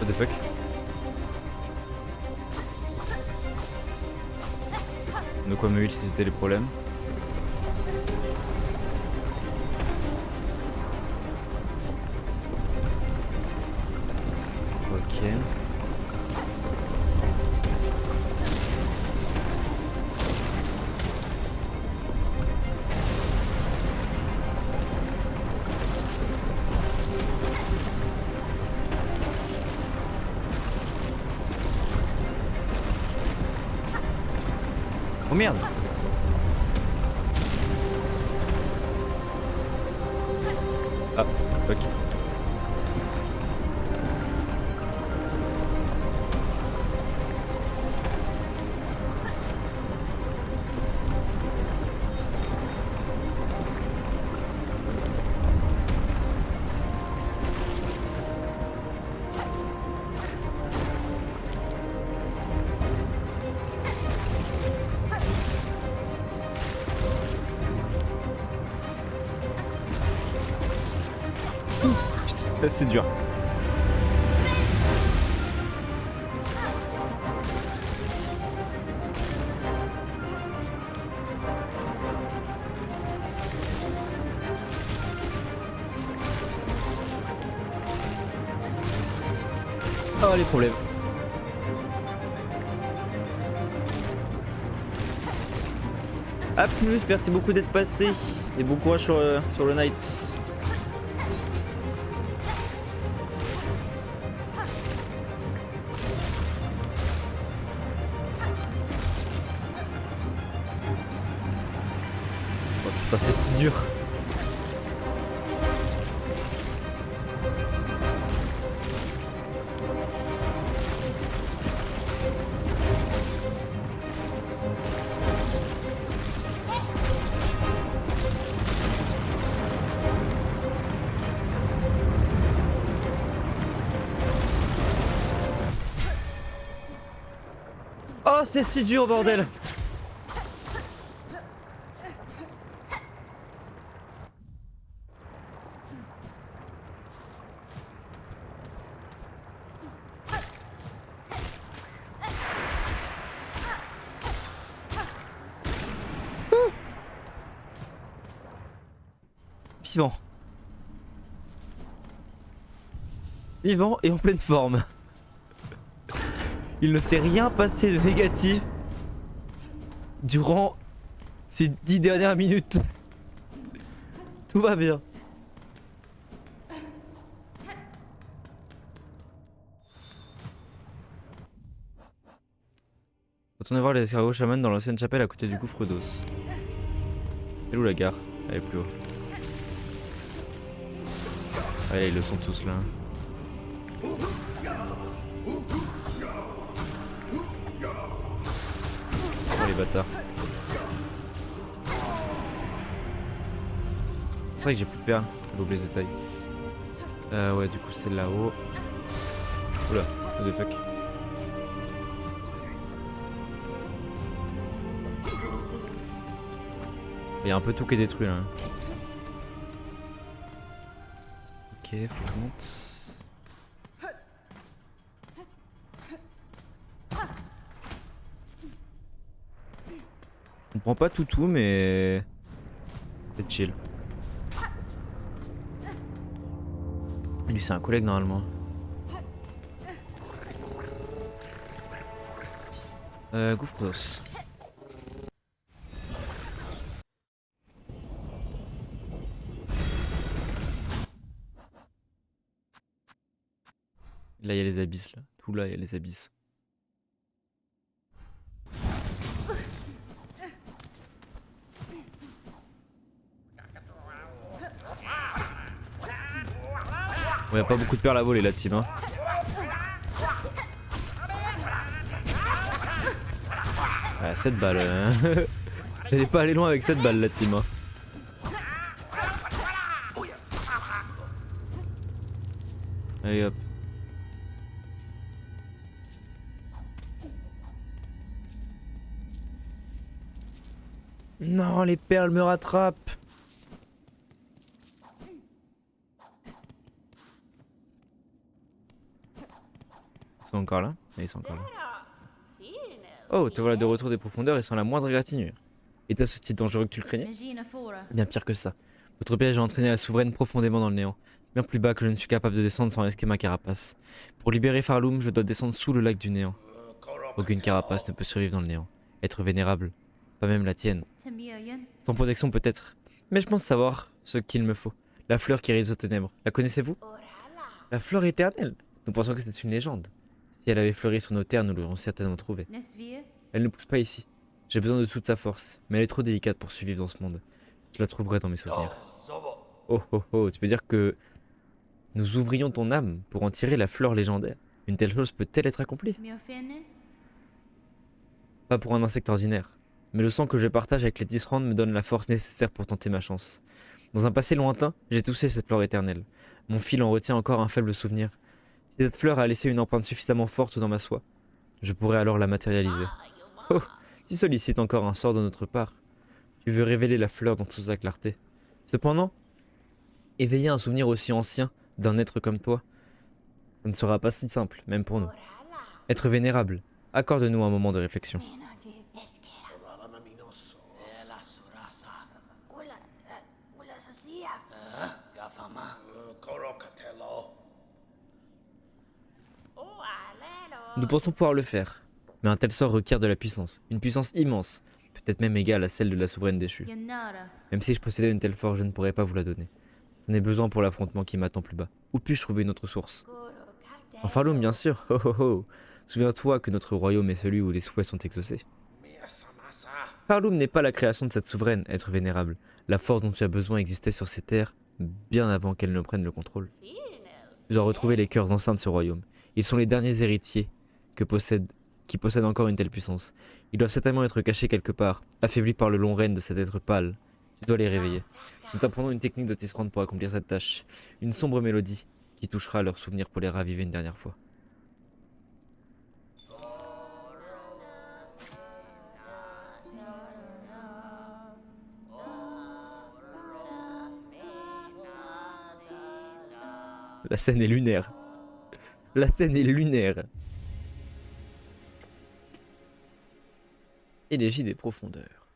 S1: What the fuck? De quoi me heal si c'était les problèmes? Ok. Oh merde! Ah, fuck. Putain, c'est dur. Oh les problèmes. A plus, merci beaucoup d'être passé et bon courage sur le Knight. Oh putain, c'est si dur. c'est si dur, bordel! Vivant. Vivant et en pleine forme. Il ne s'est rien passé de négatif durant ces 10 dernières minutes. Tout va bien. Retournez voir les escargots chamans dans l'ancienne chapelle à côté du gouffre d'os. Elle est où la gare? Elle est plus haut. Allez, ils le sont tous là. Oh les bâtards. C'est vrai que j'ai plus de perles, j'ai oublié les détails. Ouais, du coup c'est là-haut. Oula, what the fuck. Il y a un peu tout qui est détruit là. Ok, faut que je monte. Je comprends pas tout, mais c'est chill. Lui c'est un collègue normalement. Gouffre d'os. Là il y a les abysses là. Tout là il y a les abysses. Bon, y a pas beaucoup de perles à voler la team hein. Ouais, 7 balles. Vous allez pas aller loin avec 7 balles la team hein. Allez hop. Non, les perles me rattrapent. Ils sont encore là? Ils sont encore là. Oh, te voilà de retour des profondeurs et sans la moindre égratignure. Était-ce aussi dangereux que tu le craignais? Bien pire que ça. Votre piège a entraîné la souveraine profondément dans le néant. Bien plus bas que je ne suis capable de descendre sans risquer ma carapace. Pour libérer Farloum, je dois descendre sous le lac du néant. Aucune carapace ne peut survivre dans le néant. Être vénérable. Pas même la tienne. Sans protection peut-être. Mais je pense savoir ce qu'il me faut. La fleur qui rise aux ténèbres. La connaissez-vous? La fleur éternelle. Nous pensons que c'est une légende. Si elle avait fleuri sur nos terres, nous l'aurions certainement trouvée. Elle ne pousse pas ici. J'ai besoin de toute sa force, mais elle est trop délicate pour survivre dans ce monde. Je la trouverai dans mes souvenirs. Oh oh oh, tu veux dire que nous ouvrions ton âme pour en tirer la fleur légendaire? Une telle chose peut-elle être accomplie? Pas pour un insecte ordinaire. Mais le sang que je partage avec les tisserandes me donne la force nécessaire pour tenter ma chance. Dans un passé lointain, j'ai touché cette fleur éternelle. Mon fil en retient encore un faible souvenir. Si cette fleur a laissé une empreinte suffisamment forte dans ma soie, je pourrais alors la matérialiser. Oh, tu sollicites encore un sort de notre part. Tu veux révéler la fleur dans toute sa clarté. Cependant, éveiller un souvenir aussi ancien d'un être comme toi, ça ne sera pas si simple, même pour nous. Être vénérable, accorde-nous un moment de réflexion. Nous pensons pouvoir le faire, mais un tel sort requiert de la puissance, une puissance immense, peut-être même égale à celle de la souveraine déchue. Même si je possédais une telle force, je ne pourrais pas vous la donner. J'en ai besoin pour l'affrontement qui m'attend plus bas. Où puis-je trouver une autre source? En Farloum, bien sûr. Oh oh oh. Souviens-toi que notre royaume est celui où les souhaits sont exaucés. Farloum n'est pas la création de cette souveraine, être vénérable. La force dont tu as besoin existait sur ces terres bien avant qu'elle ne prenne le contrôle. Tu dois retrouver les cœurs anciens de ce royaume. Ils sont les derniers héritiers qui possèdent encore une telle puissance. Ils doivent certainement être cachés quelque part, affaiblis par le long règne de cet être pâle. Tu dois les réveiller. Nous t'apprenons une technique de tisserande pour accomplir cette tâche. Une sombre mélodie qui touchera leurs souvenirs pour les raviver une dernière fois. La scène est lunaire. La scène est lunaire. Élégie des profondeurs.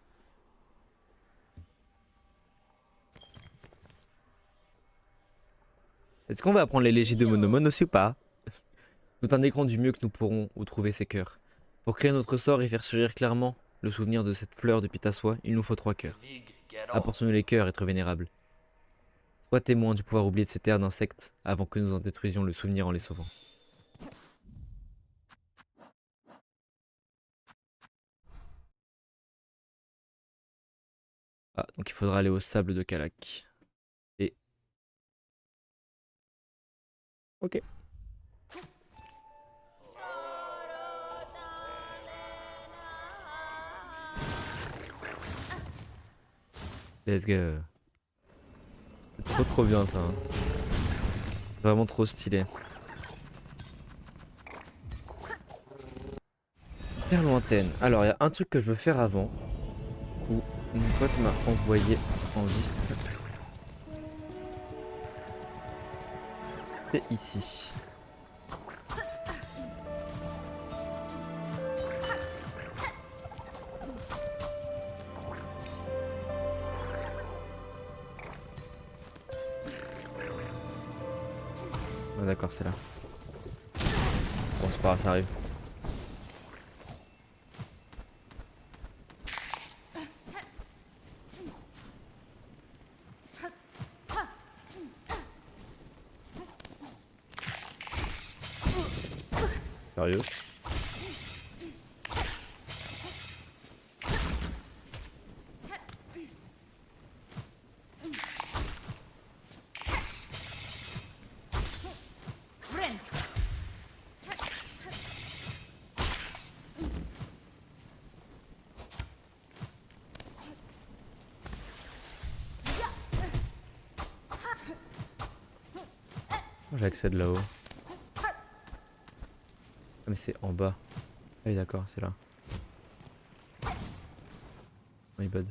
S1: Est-ce qu'on va apprendre l'élégie de Monomone aussi ou pas? Tout un écran du mieux que nous pourrons où trouver ces cœurs. Pour créer notre sort et faire surgir clairement le souvenir de cette fleur de Pitassois, il nous faut 3 cœurs. Apportons-nous les cœurs, être vénérables. Sois témoin du pouvoir oublié de ces terres d'insectes avant que nous en détruisions le souvenir en les sauvant. Ah, donc il faudra aller au sable de Calac. Et... Ok. Let's go. C'est trop bien ça. Hein. C'est vraiment trop stylé. Terre lointaine. Alors il y a un truc que je veux faire avant. Où mon pote m'a envoyé en vie. C'est ici. Ah, d'accord, c'est là. Bon, c'est pas grave, ça arrive. Sérieux? J'accède là-haut. Ah mais c'est en bas. Ah oui d'accord, c'est là. My bad.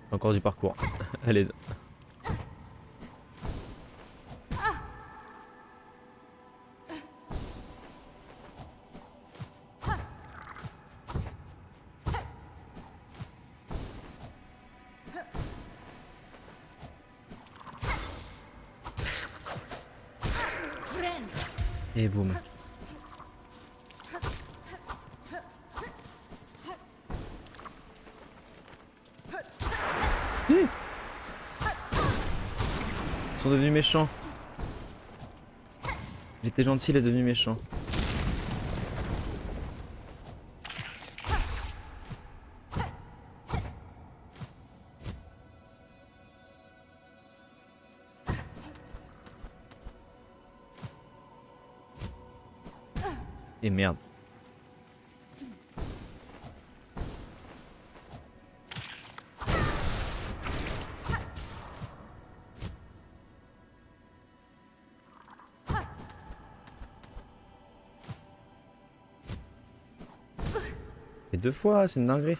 S1: C'est encore du parcours. Allez. Et boum. Ils sont devenus méchants. Il était gentil, il est devenu méchant. Et merde. Et 2 fois, c'est une dinguerie.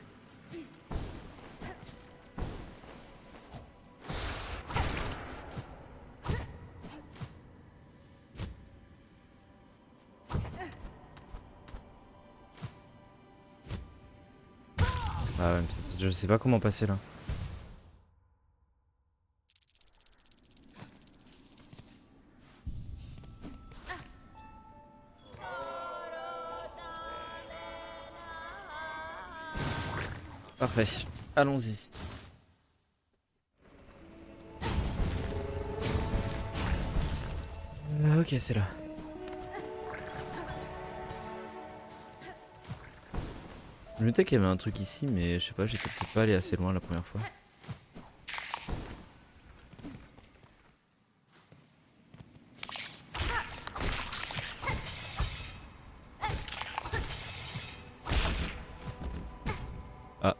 S1: Ah ouais, je sais pas comment passer là. Parfait, allons-y. Ok, c'est là. Je me disais qu'il y avait un truc ici, mais je sais pas, j'étais peut-être pas allé assez loin la première fois. Ah.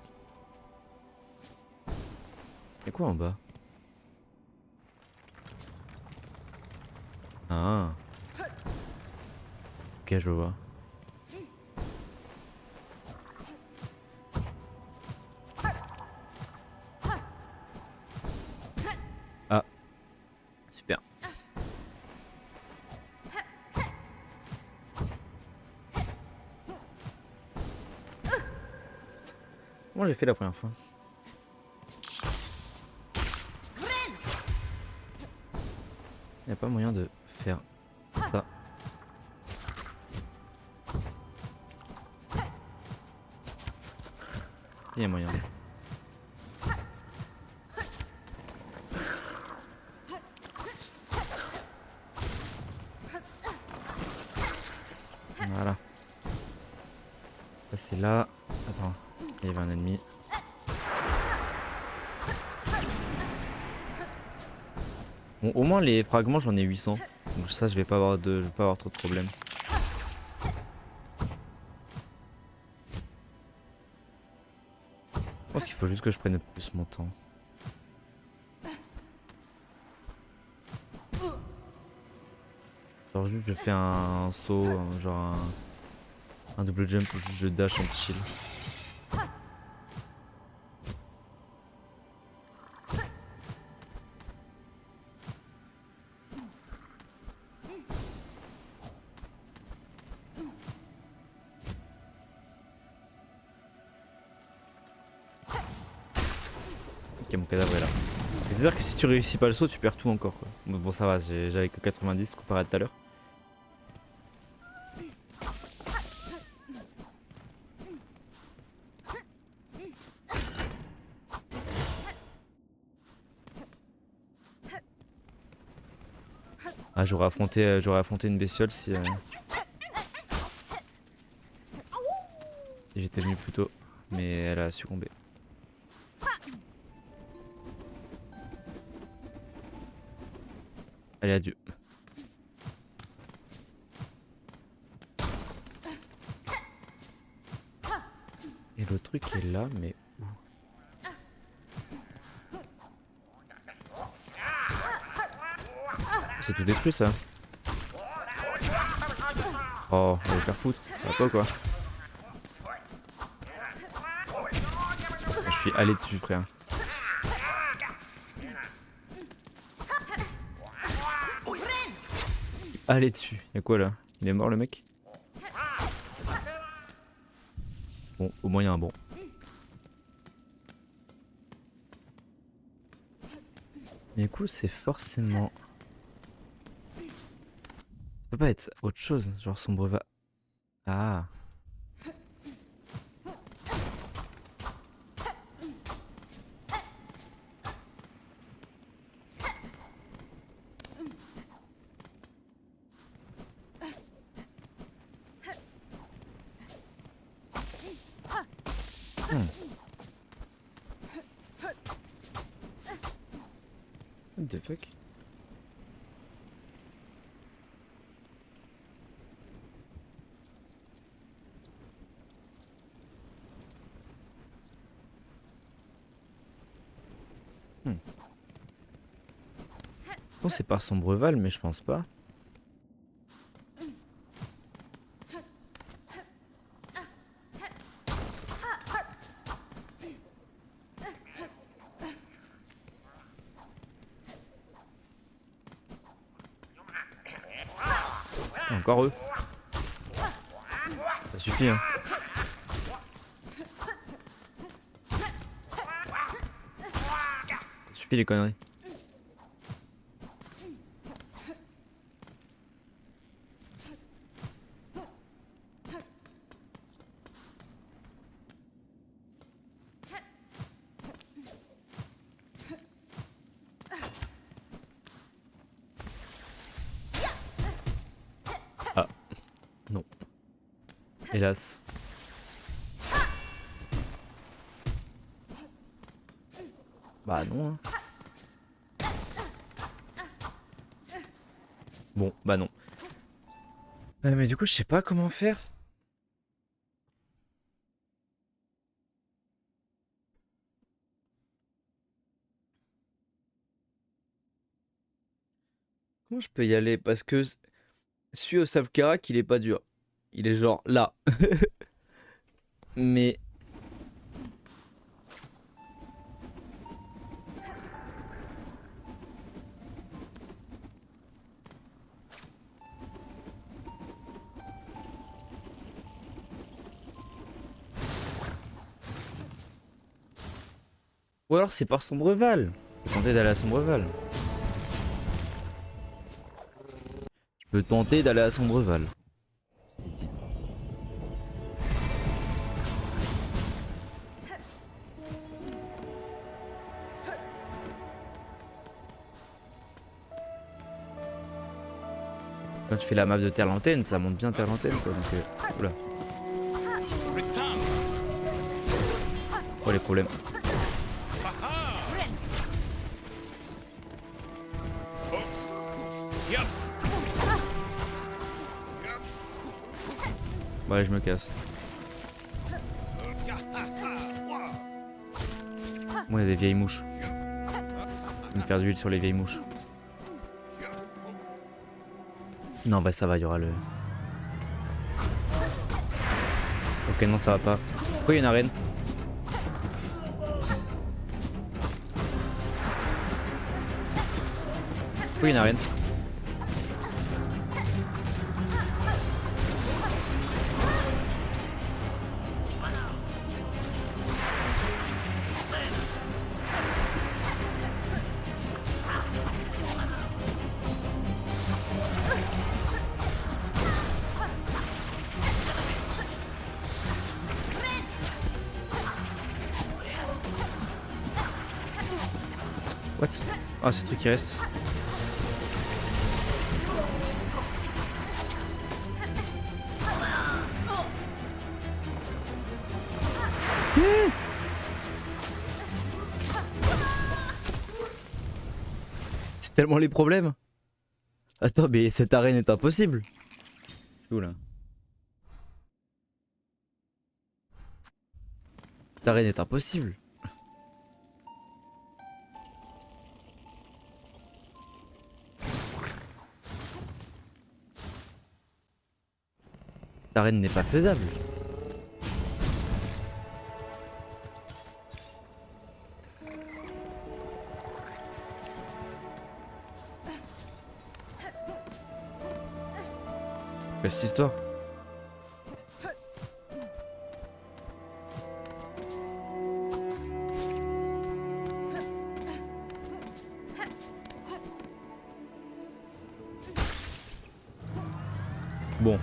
S1: Y'a quoi en bas? Ok, je vois. Ah, super. Comment j'ai fait la première fois? Y a pas moyen de faire ça. Il y a moyen. Voilà. Ça c'est là. Attends, il y avait un ennemi. Bon, au moins les fragments j'en ai 800. Donc ça je vais pas avoir je vais pas avoir trop de problèmes. Je pense qu'il faut juste que je prenne plus mon temps. Genre juste je fais un saut, genre un double jump ou juste je dash en chill. Ok, mon cadavre est là. C'est-à-dire que si tu réussis pas le saut, tu perds tout encore quoi. Bon ça va, j'avais que 90 comparé à tout à l'heure. Ah j'aurais affronté une bestiole si j'étais venu plus tôt. Mais elle a succombé. Allez, adieu. Et le truc est là, mais où? C'est tout détruit ça. Oh, on va le faire foutre. Ça va pas ou quoi? Je suis allé dessus, frère. Allez dessus. Y'a quoi là? Il est mort le mec? Bon, au moins y'a un bon. Mais du coup, c'est forcément. Ça peut pas être autre chose, genre son brevet. Ah. Hmm. What the fuck? Hmm. Bon, c'est par son breval, mais je pense pas. Encore eux. Ça suffit hein. Ça suffit les conneries. Ah, non. Hélas. Bah non. Hein. Bon, bah non. Mais du coup, je sais pas comment faire. Comment je peux y aller? Parce que celui au sable Karak, il est pas dur. Il est genre là. Mais... Ou alors c'est par Sombreval. Je peux tenter d'aller à Sombreval. Je peux tenter d'aller à Sombreval. Quand tu fais la map de Terre Lanterne, ça monte bien Terre Lanterne quoi. Donc, oula. Oh les problèmes. Ouais, je me casse. Moi, il y a des vieilles mouches. Je vais me faire d'huile sur les vieilles mouches. Non, bah ça va, il y aura le... Ok, non, ça va pas. Pourquoi il y a une arène? Pourquoi il y a une arène? What? Ah, ce truc qui reste. C'est tellement les problèmes. Attends, mais cette arène est impossible. Je suis où là? Cette arène est impossible. Cette arène n'est pas faisable. Quelle cette histoire? Bon.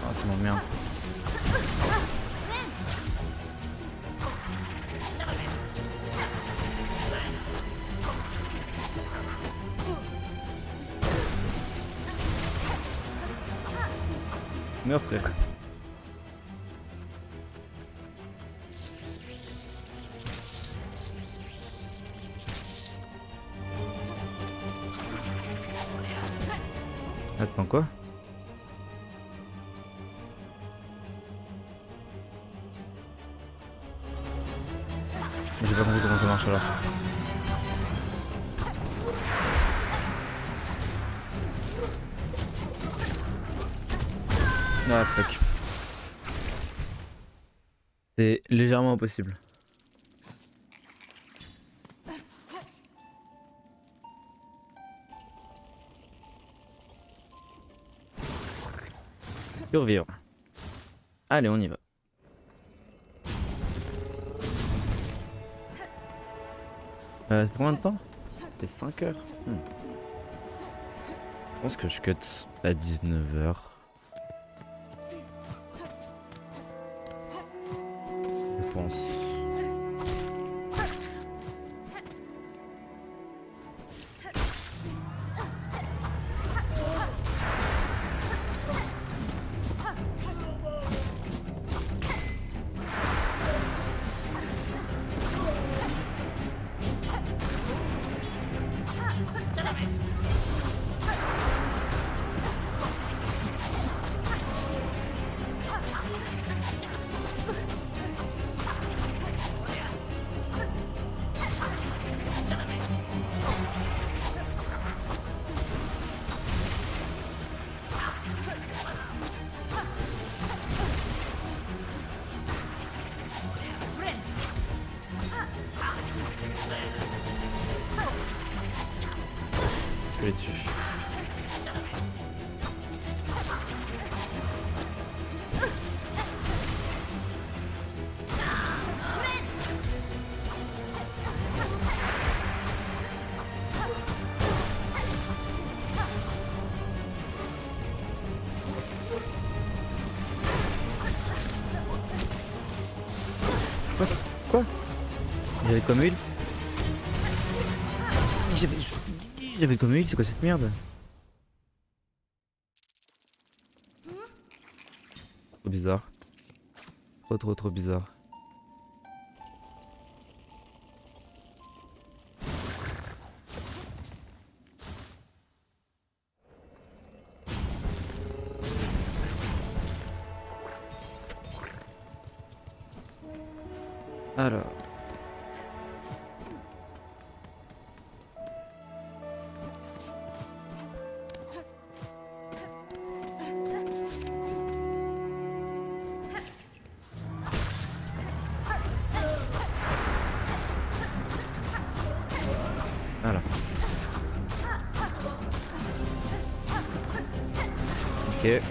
S1: Ah, ça m'emmerde. Meurs frère. Attends quoi? J'ai pas compris comment ça marche alors. Ah fuck. C'est légèrement impossible. Survivre. Allez, on y va. C'est combien de temps? Ça fait 5 heures. Je pense que je cut à 19 h. Je pense. Je vais dessus. What? Quoi? J'avais comme huile? J'avais comme huile, c'est quoi cette merde? Trop bizarre. Trop bizarre. Alors. Voilà. Ok.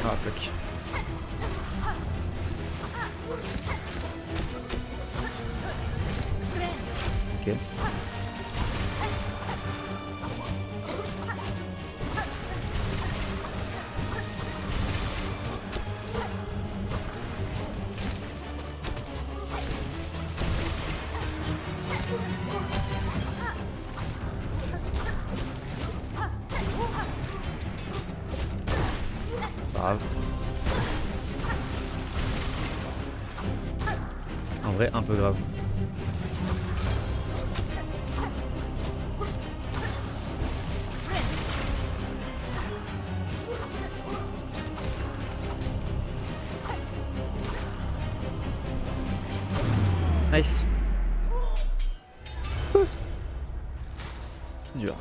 S1: Ah fuck. Ok. Grave. En vrai, un peu grave. Nice. C'est dur.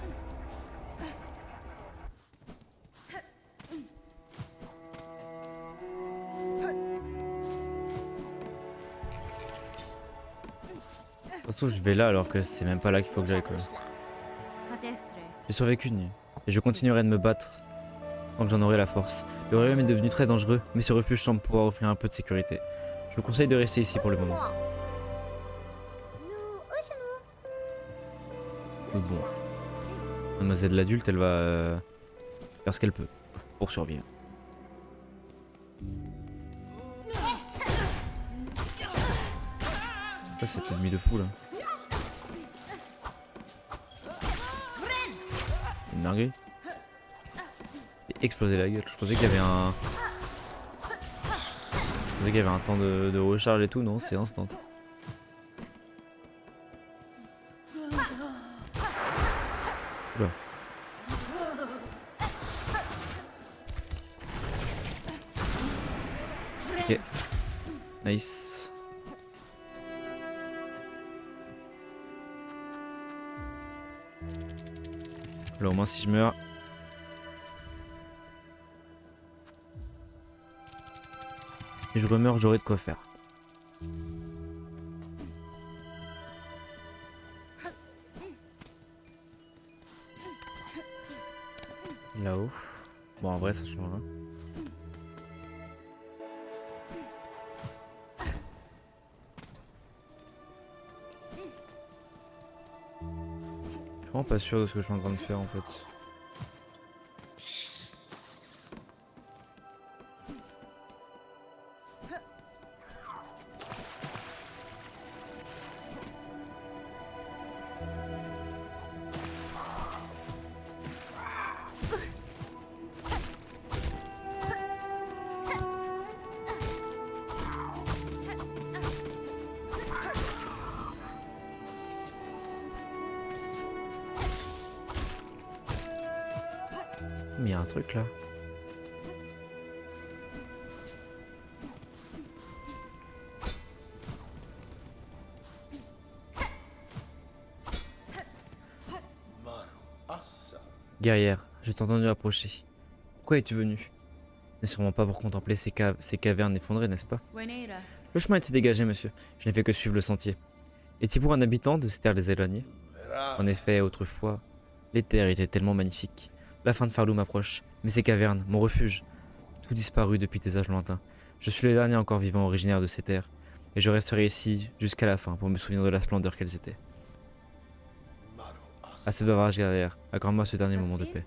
S1: De toute façon, je vais là alors que c'est même pas là qu'il faut que j'aille quoi. J'ai survécu une nuit et je continuerai de me battre tant que j'en aurai la force. Le royaume est devenu très dangereux, mais ce refuge semble pouvoir offrir un peu de sécurité. Je vous conseille de rester ici pour le moment. Mais bon, mademoiselle l'adulte, elle va faire ce qu'elle peut pour survivre. Quoi cette ennemi de fou là? Une dinguerie. Exploser la gueule. Je pensais qu'il y avait un... Je pensais qu'il y avait un temps de recharge et tout, non, c'est instant. Oula. Ok. Nice. Là au moins si je meurs... Si je remeurs, j'aurai de quoi faire. Là-haut. Bon en vrai ça change rien. vraiment pas sûr de ce que je suis en train de faire en fait. Mais il y a un truc là. Guerrière, je t'ai entendu approcher. Pourquoi es-tu venu? N'est sûrement pas pour contempler ces cavernes effondrées, n'est-ce pas?
S2: Buenera.
S1: Le chemin était dégagé, monsieur. Je n'ai fait que suivre le sentier. Étiez-vous un habitant de ces terres éloignées? En effet, autrefois, les terres étaient tellement magnifiques. La fin de Farloum m'approche, mais ces cavernes, mon refuge, tout disparu depuis des âges lointains. Je suis le dernier encore vivant originaire de ces terres, et je resterai ici jusqu'à la fin pour me souvenir de la splendeur qu'elles étaient. Assez bavardage, guerrière, accorde-moi ce dernier moment de paix.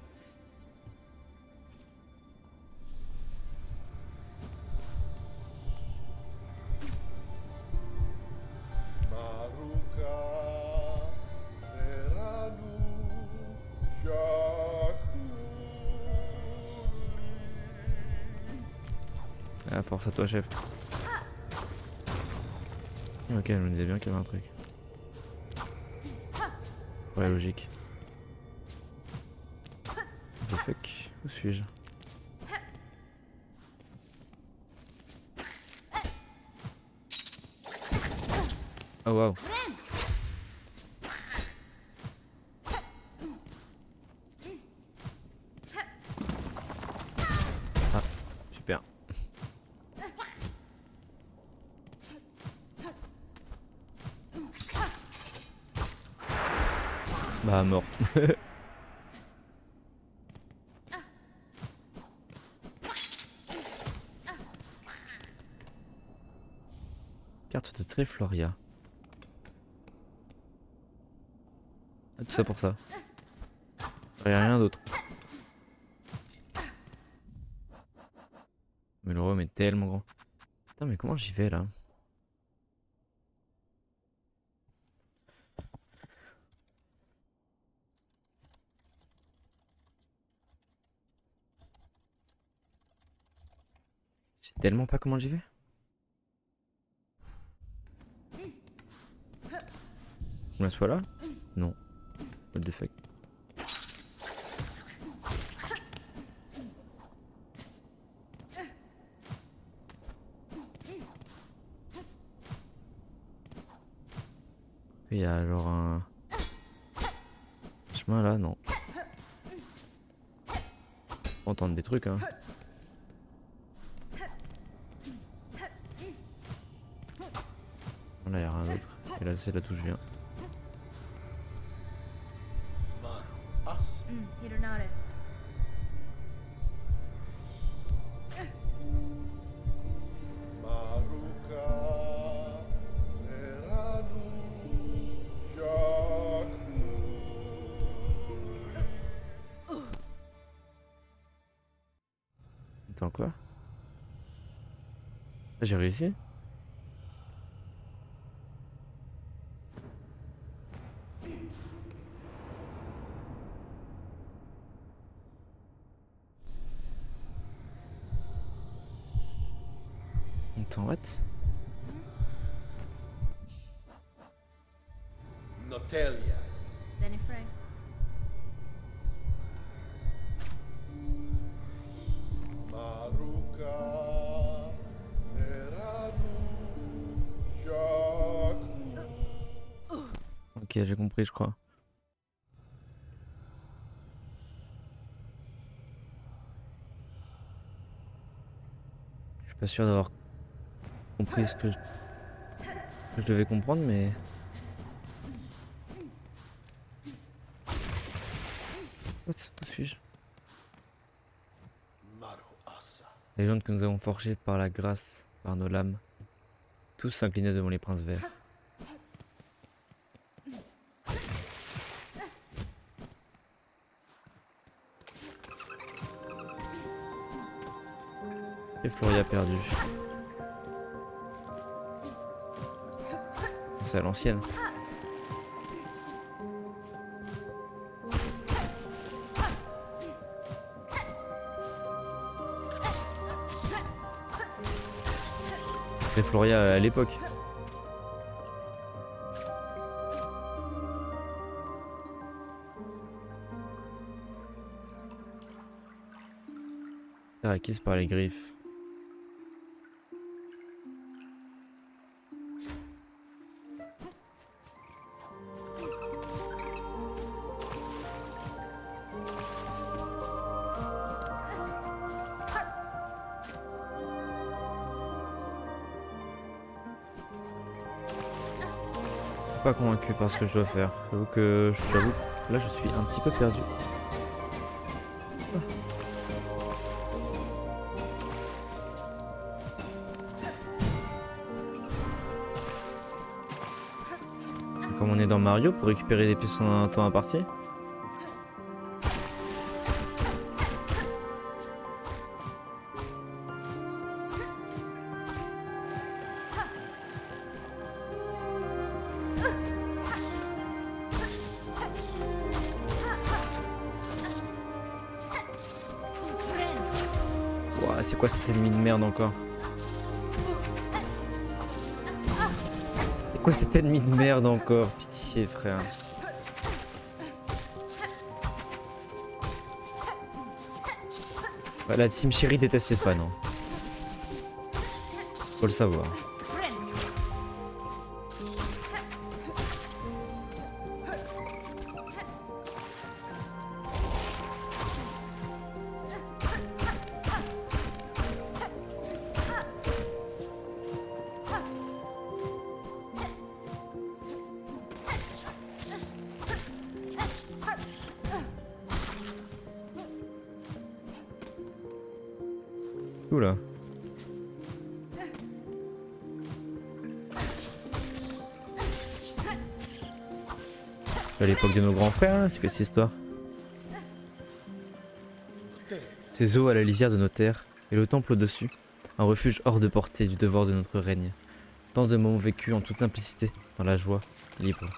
S1: Ah, force à toi, chef. Ok, je me disais bien qu'il y avait un truc. Ouais, logique. The fuck, où suis-je? Oh waouh. Ah, super. Bah, mort. Carte de Tréfloria. Ah, tout ça pour ça. Il n'y a rien d'autre. Mais le royaume est tellement grand. Putain, mais comment j'y vais là? Je sais tellement pas comment j'y vais. Je m'assois là? Non. What the fuck? Il y a genre un chemin là, non. On entend des trucs hein. Là il y a rien d'autre. Et là c'est là d'où je viens.
S2: Hironare.
S1: Attends quoi? Ah, j'ai réussi? Attends, what?
S3: Notelia.
S2: Benifrey.
S3: Maruka. Neranu. Jaku.
S1: Ok, j'ai compris, je crois. Je suis pas sûr d'avoir compris ce que je devais comprendre, mais... What? Où suis-je?
S3: Maru Asa.
S1: Les légendes que nous avons forgées par la grâce, par nos lames, tous s'inclinaient devant les princes verts. Et Floria perdu. C'est à l'ancienne. Et Floria à l'époque. Acquise par les griffes. Pas convaincu par ce que je dois faire. J'avoue, là je suis un petit peu perdu. Comme on est dans Mario, pour récupérer des pièces en un temps imparti. Ouah, c'est quoi cet ennemi de merde encore? C'est quoi cet ennemi de merde encore? Pitié, frère. Bah, la team chérie déteste ses fans. Hein. Faut le savoir. Oula. À l'époque de nos grands frères, là, c'est que cette histoire. Ces eaux à la lisière de nos terres, et le temple au-dessus, un refuge hors de portée du devoir de notre règne. Tant de moments vécus en toute simplicité, dans la joie, libre.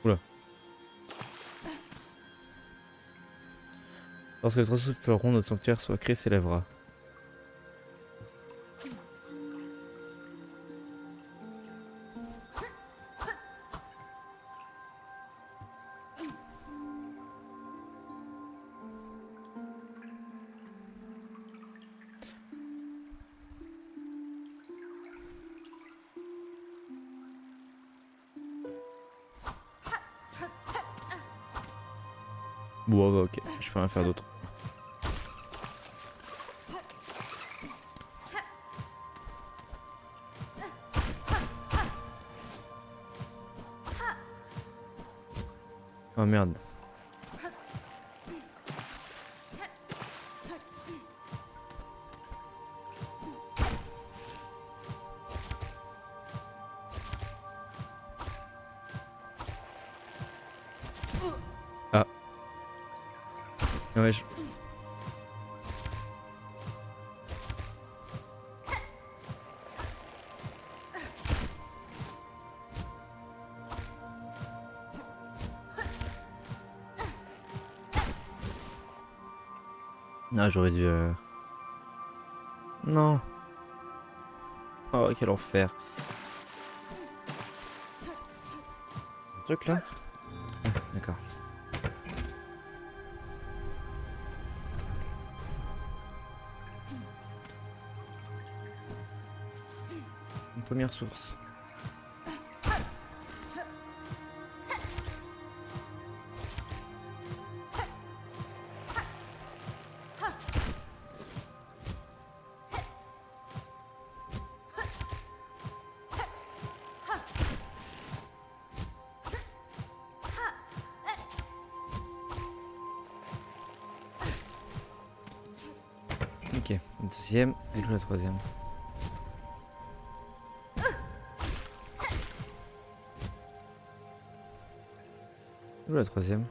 S1: Oula. Lorsque le trois souffleront, notre sanctuaire soit créé s'élèvera. Bon, bah ok, je peux rien faire d'autre. Oh merde. Ah. Ouais, Ah, j'aurais dû... Non. Oh, quel enfer. Un truc là? Ah, d'accord. Une première source. Ok, le deuxième et la troisième. Où la troisième?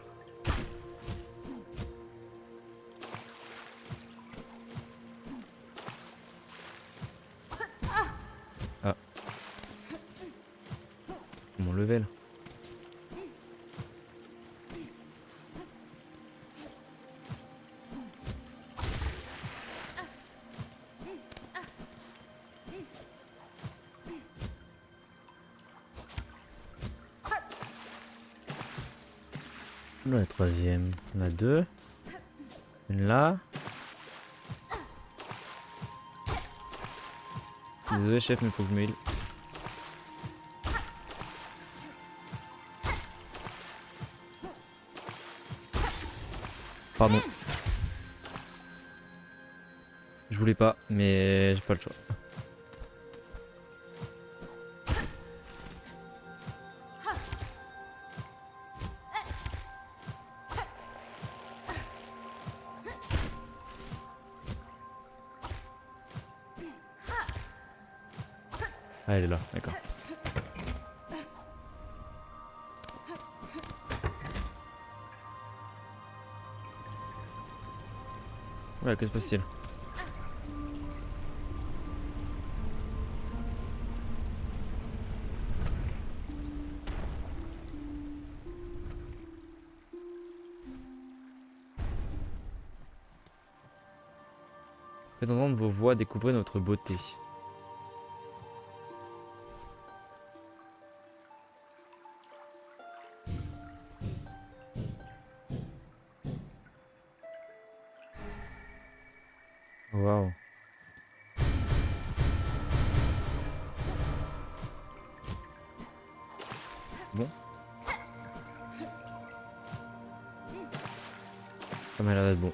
S1: Ah. Mon level. Là, la troisième. On a deux. Une là. Désolé chef, mais faut que je me heal. Pardon. Je voulais pas, mais j'ai pas le choix. Ah, elle est là, d'accord. Ouais, que se passe-t-il? Faites entendre vos voix, découvrez notre beauté. Waouh. Bon. Ça m'a l'air d'être bon.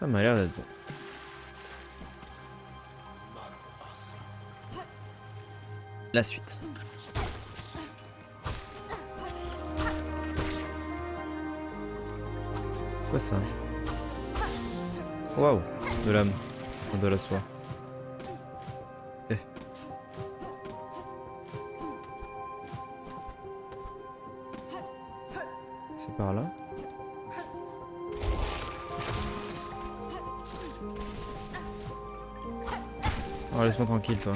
S1: Ça m'a l'air d'être bon. La suite. Quoi ça? Waouh, de l'âme, de la soie. Eh. C'est par là. Oh, laisse-moi tranquille, toi.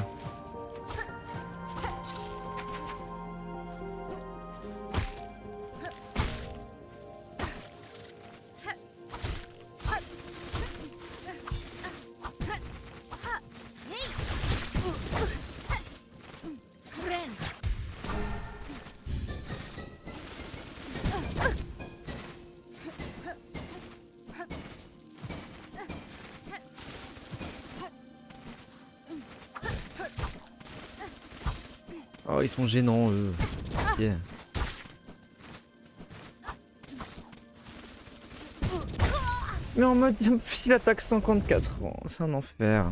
S1: Oh, ils sont gênants, eux. Pitié. Mais en mode, s'il attaque 54 ans, c'est un enfer.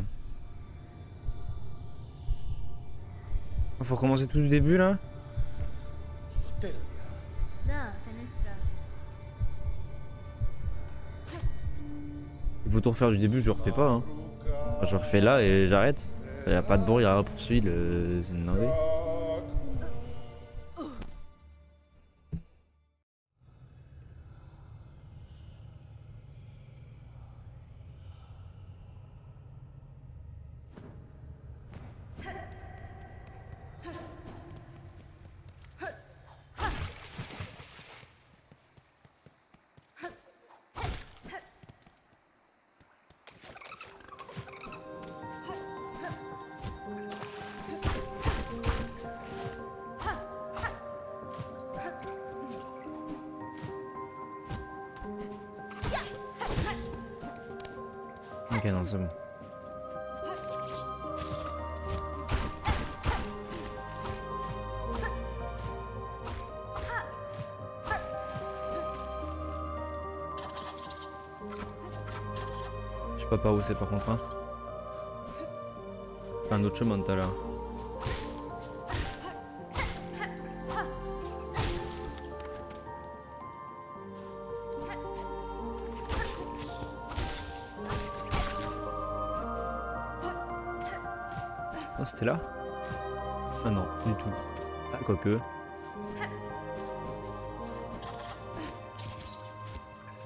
S1: Faut recommencer tout du début, là?
S3: Otelia.
S1: Il faut tout refaire du début, je le refais pas, hein. Enfin, je le refais là et j'arrête. Y a pas de bruit à poursuivre, c'est une dinguerie. Ok, non, c'est bon. Je sais pas par où c'est par contre, hein. Un autre chemin tout à l'heure. Oh, c'était là? Ah non, du tout. Ah, quoique.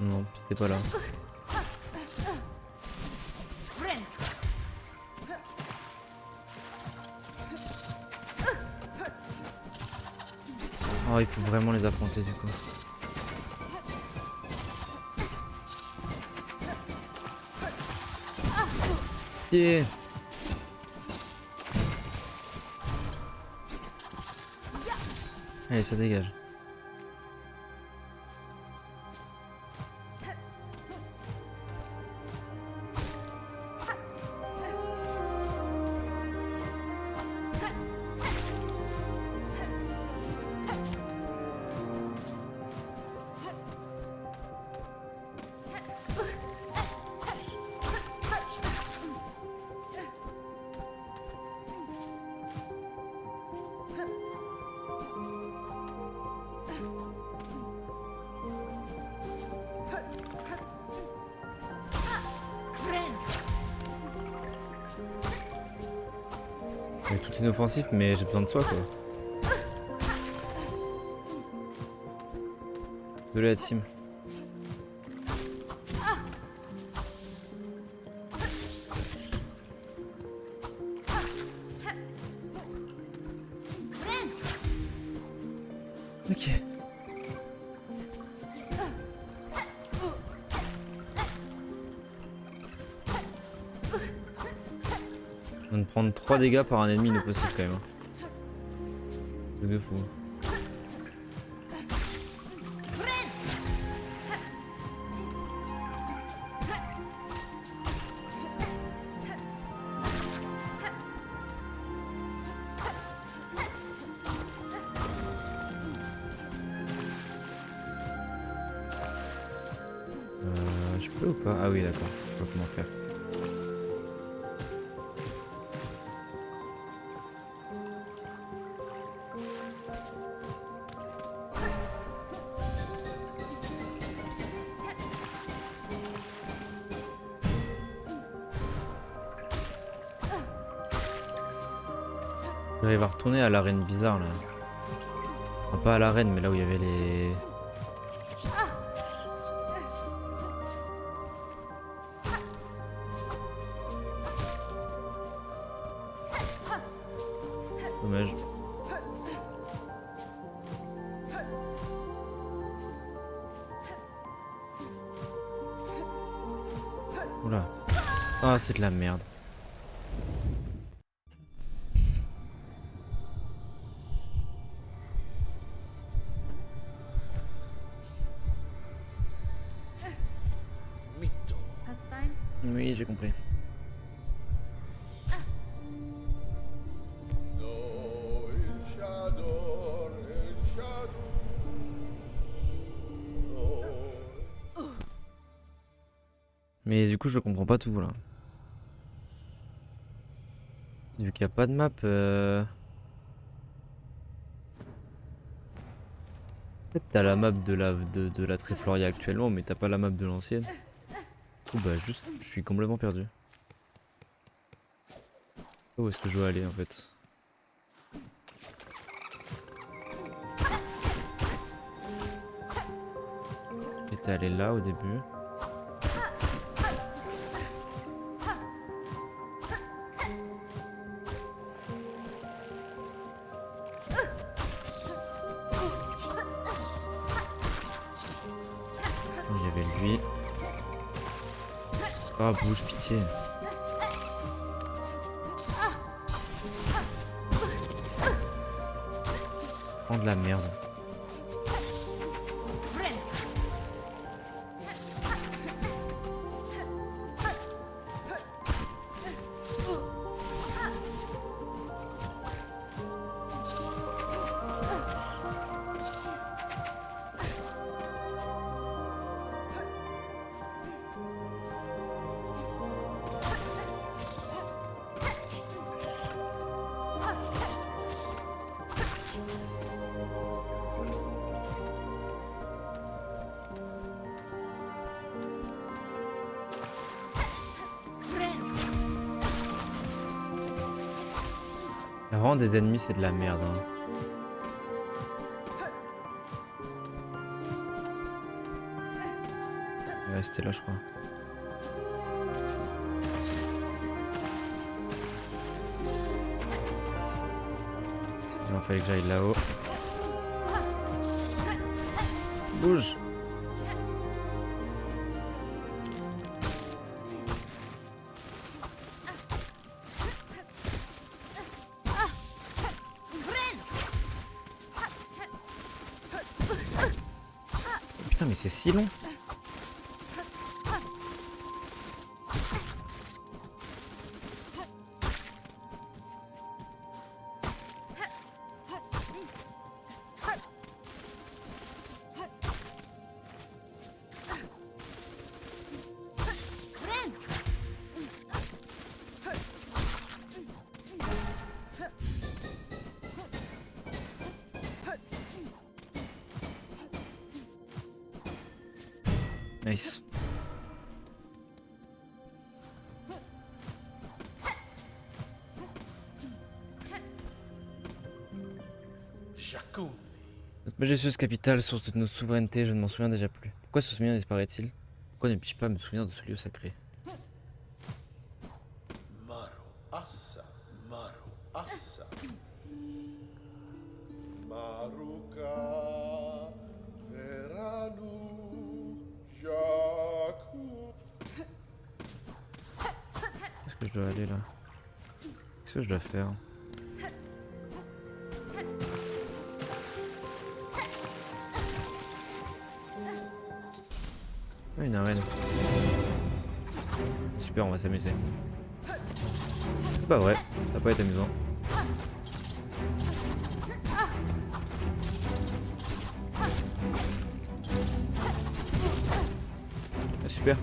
S1: Non, c'était pas là. Oh, il faut vraiment les affronter du coup. Yeah. Allez, ça dégage. Il est tout inoffensif, mais j'ai besoin de soi quoi. De la team. Ok. On vient de prendre 3 dégâts par un ennemi inoffensif quand même. Truc de fou. Je peux ou pas? Ah oui d'accord, je sais pas comment faire. J'arrive à retourner à l'arène bizarre là. Enfin, pas à l'arène mais là où il y avait les... Dommage. Oula. Ah, c'est de la merde.
S3: Mytho.
S2: That's fine.
S1: Oui, j'ai compris.
S3: No, in shadow, in shadow. No.
S1: Mais du coup, je comprends pas tout là. Vu qu'il n'y a pas de map. En fait, t'as la map de la Tréfloria actuellement, mais t'as pas la map de l'ancienne. Ou bah, juste, je suis complètement perdu. Où est-ce que je dois aller en fait? J'étais allé là au début. Il y avait lui. Ah, bouge, pitié. Oh, de la merde. Il y a vraiment des ennemis, c'est de la merde. Hein. Ouais, c'était là, je crois. Il fallait que j'aille là-haut. Bouge! Putain, mais c'est si long! Nice.
S3: Shakuni.
S1: Notre majestueuse capitale, source de notre souveraineté, je ne m'en souviens déjà plus. Pourquoi ce souvenir disparaît-il? Pourquoi ne puis-je pas me souvenir de ce lieu sacré?
S3: Maru Assa. Maru Assa. Maruka. Veranu. Jaku.
S1: Où est-ce que je dois aller là? Qu'est-ce que je dois faire? Ah, une arène. Super, on va s'amuser. C'est pas vrai, ça va pas être amusant. Ah, super.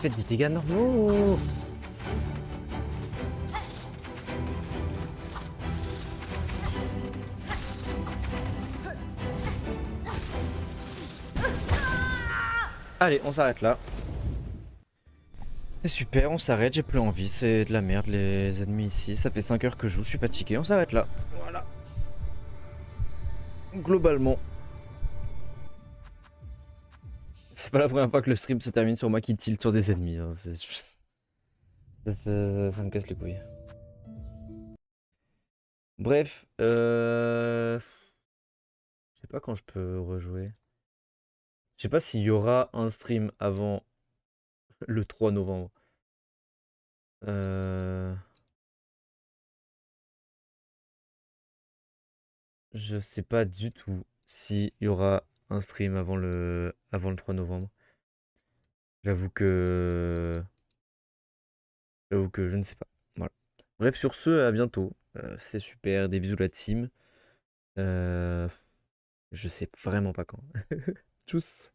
S1: Faites des dégâts normaux. Allez, on s'arrête là. C'est super, on s'arrête, j'ai plus envie, c'est de la merde les ennemis ici. Ça fait 5 heures que je joue, je suis fatigué, on s'arrête là. Voilà. Globalement. C'est pas la première fois que le stream se termine sur moi qui tilt sur des ennemis. Hein. Ça me casse les couilles. Bref, je sais pas quand je peux rejouer. Je sais pas s'il y aura un stream avant le 3 novembre. Je sais pas du tout s'il y aura un stream avant le 3 novembre. J'avoue que... J'avoue que je ne sais pas. Voilà. Bref, sur ce, à bientôt. C'est super, des bisous la team. Je sais vraiment pas quand. Tchuss.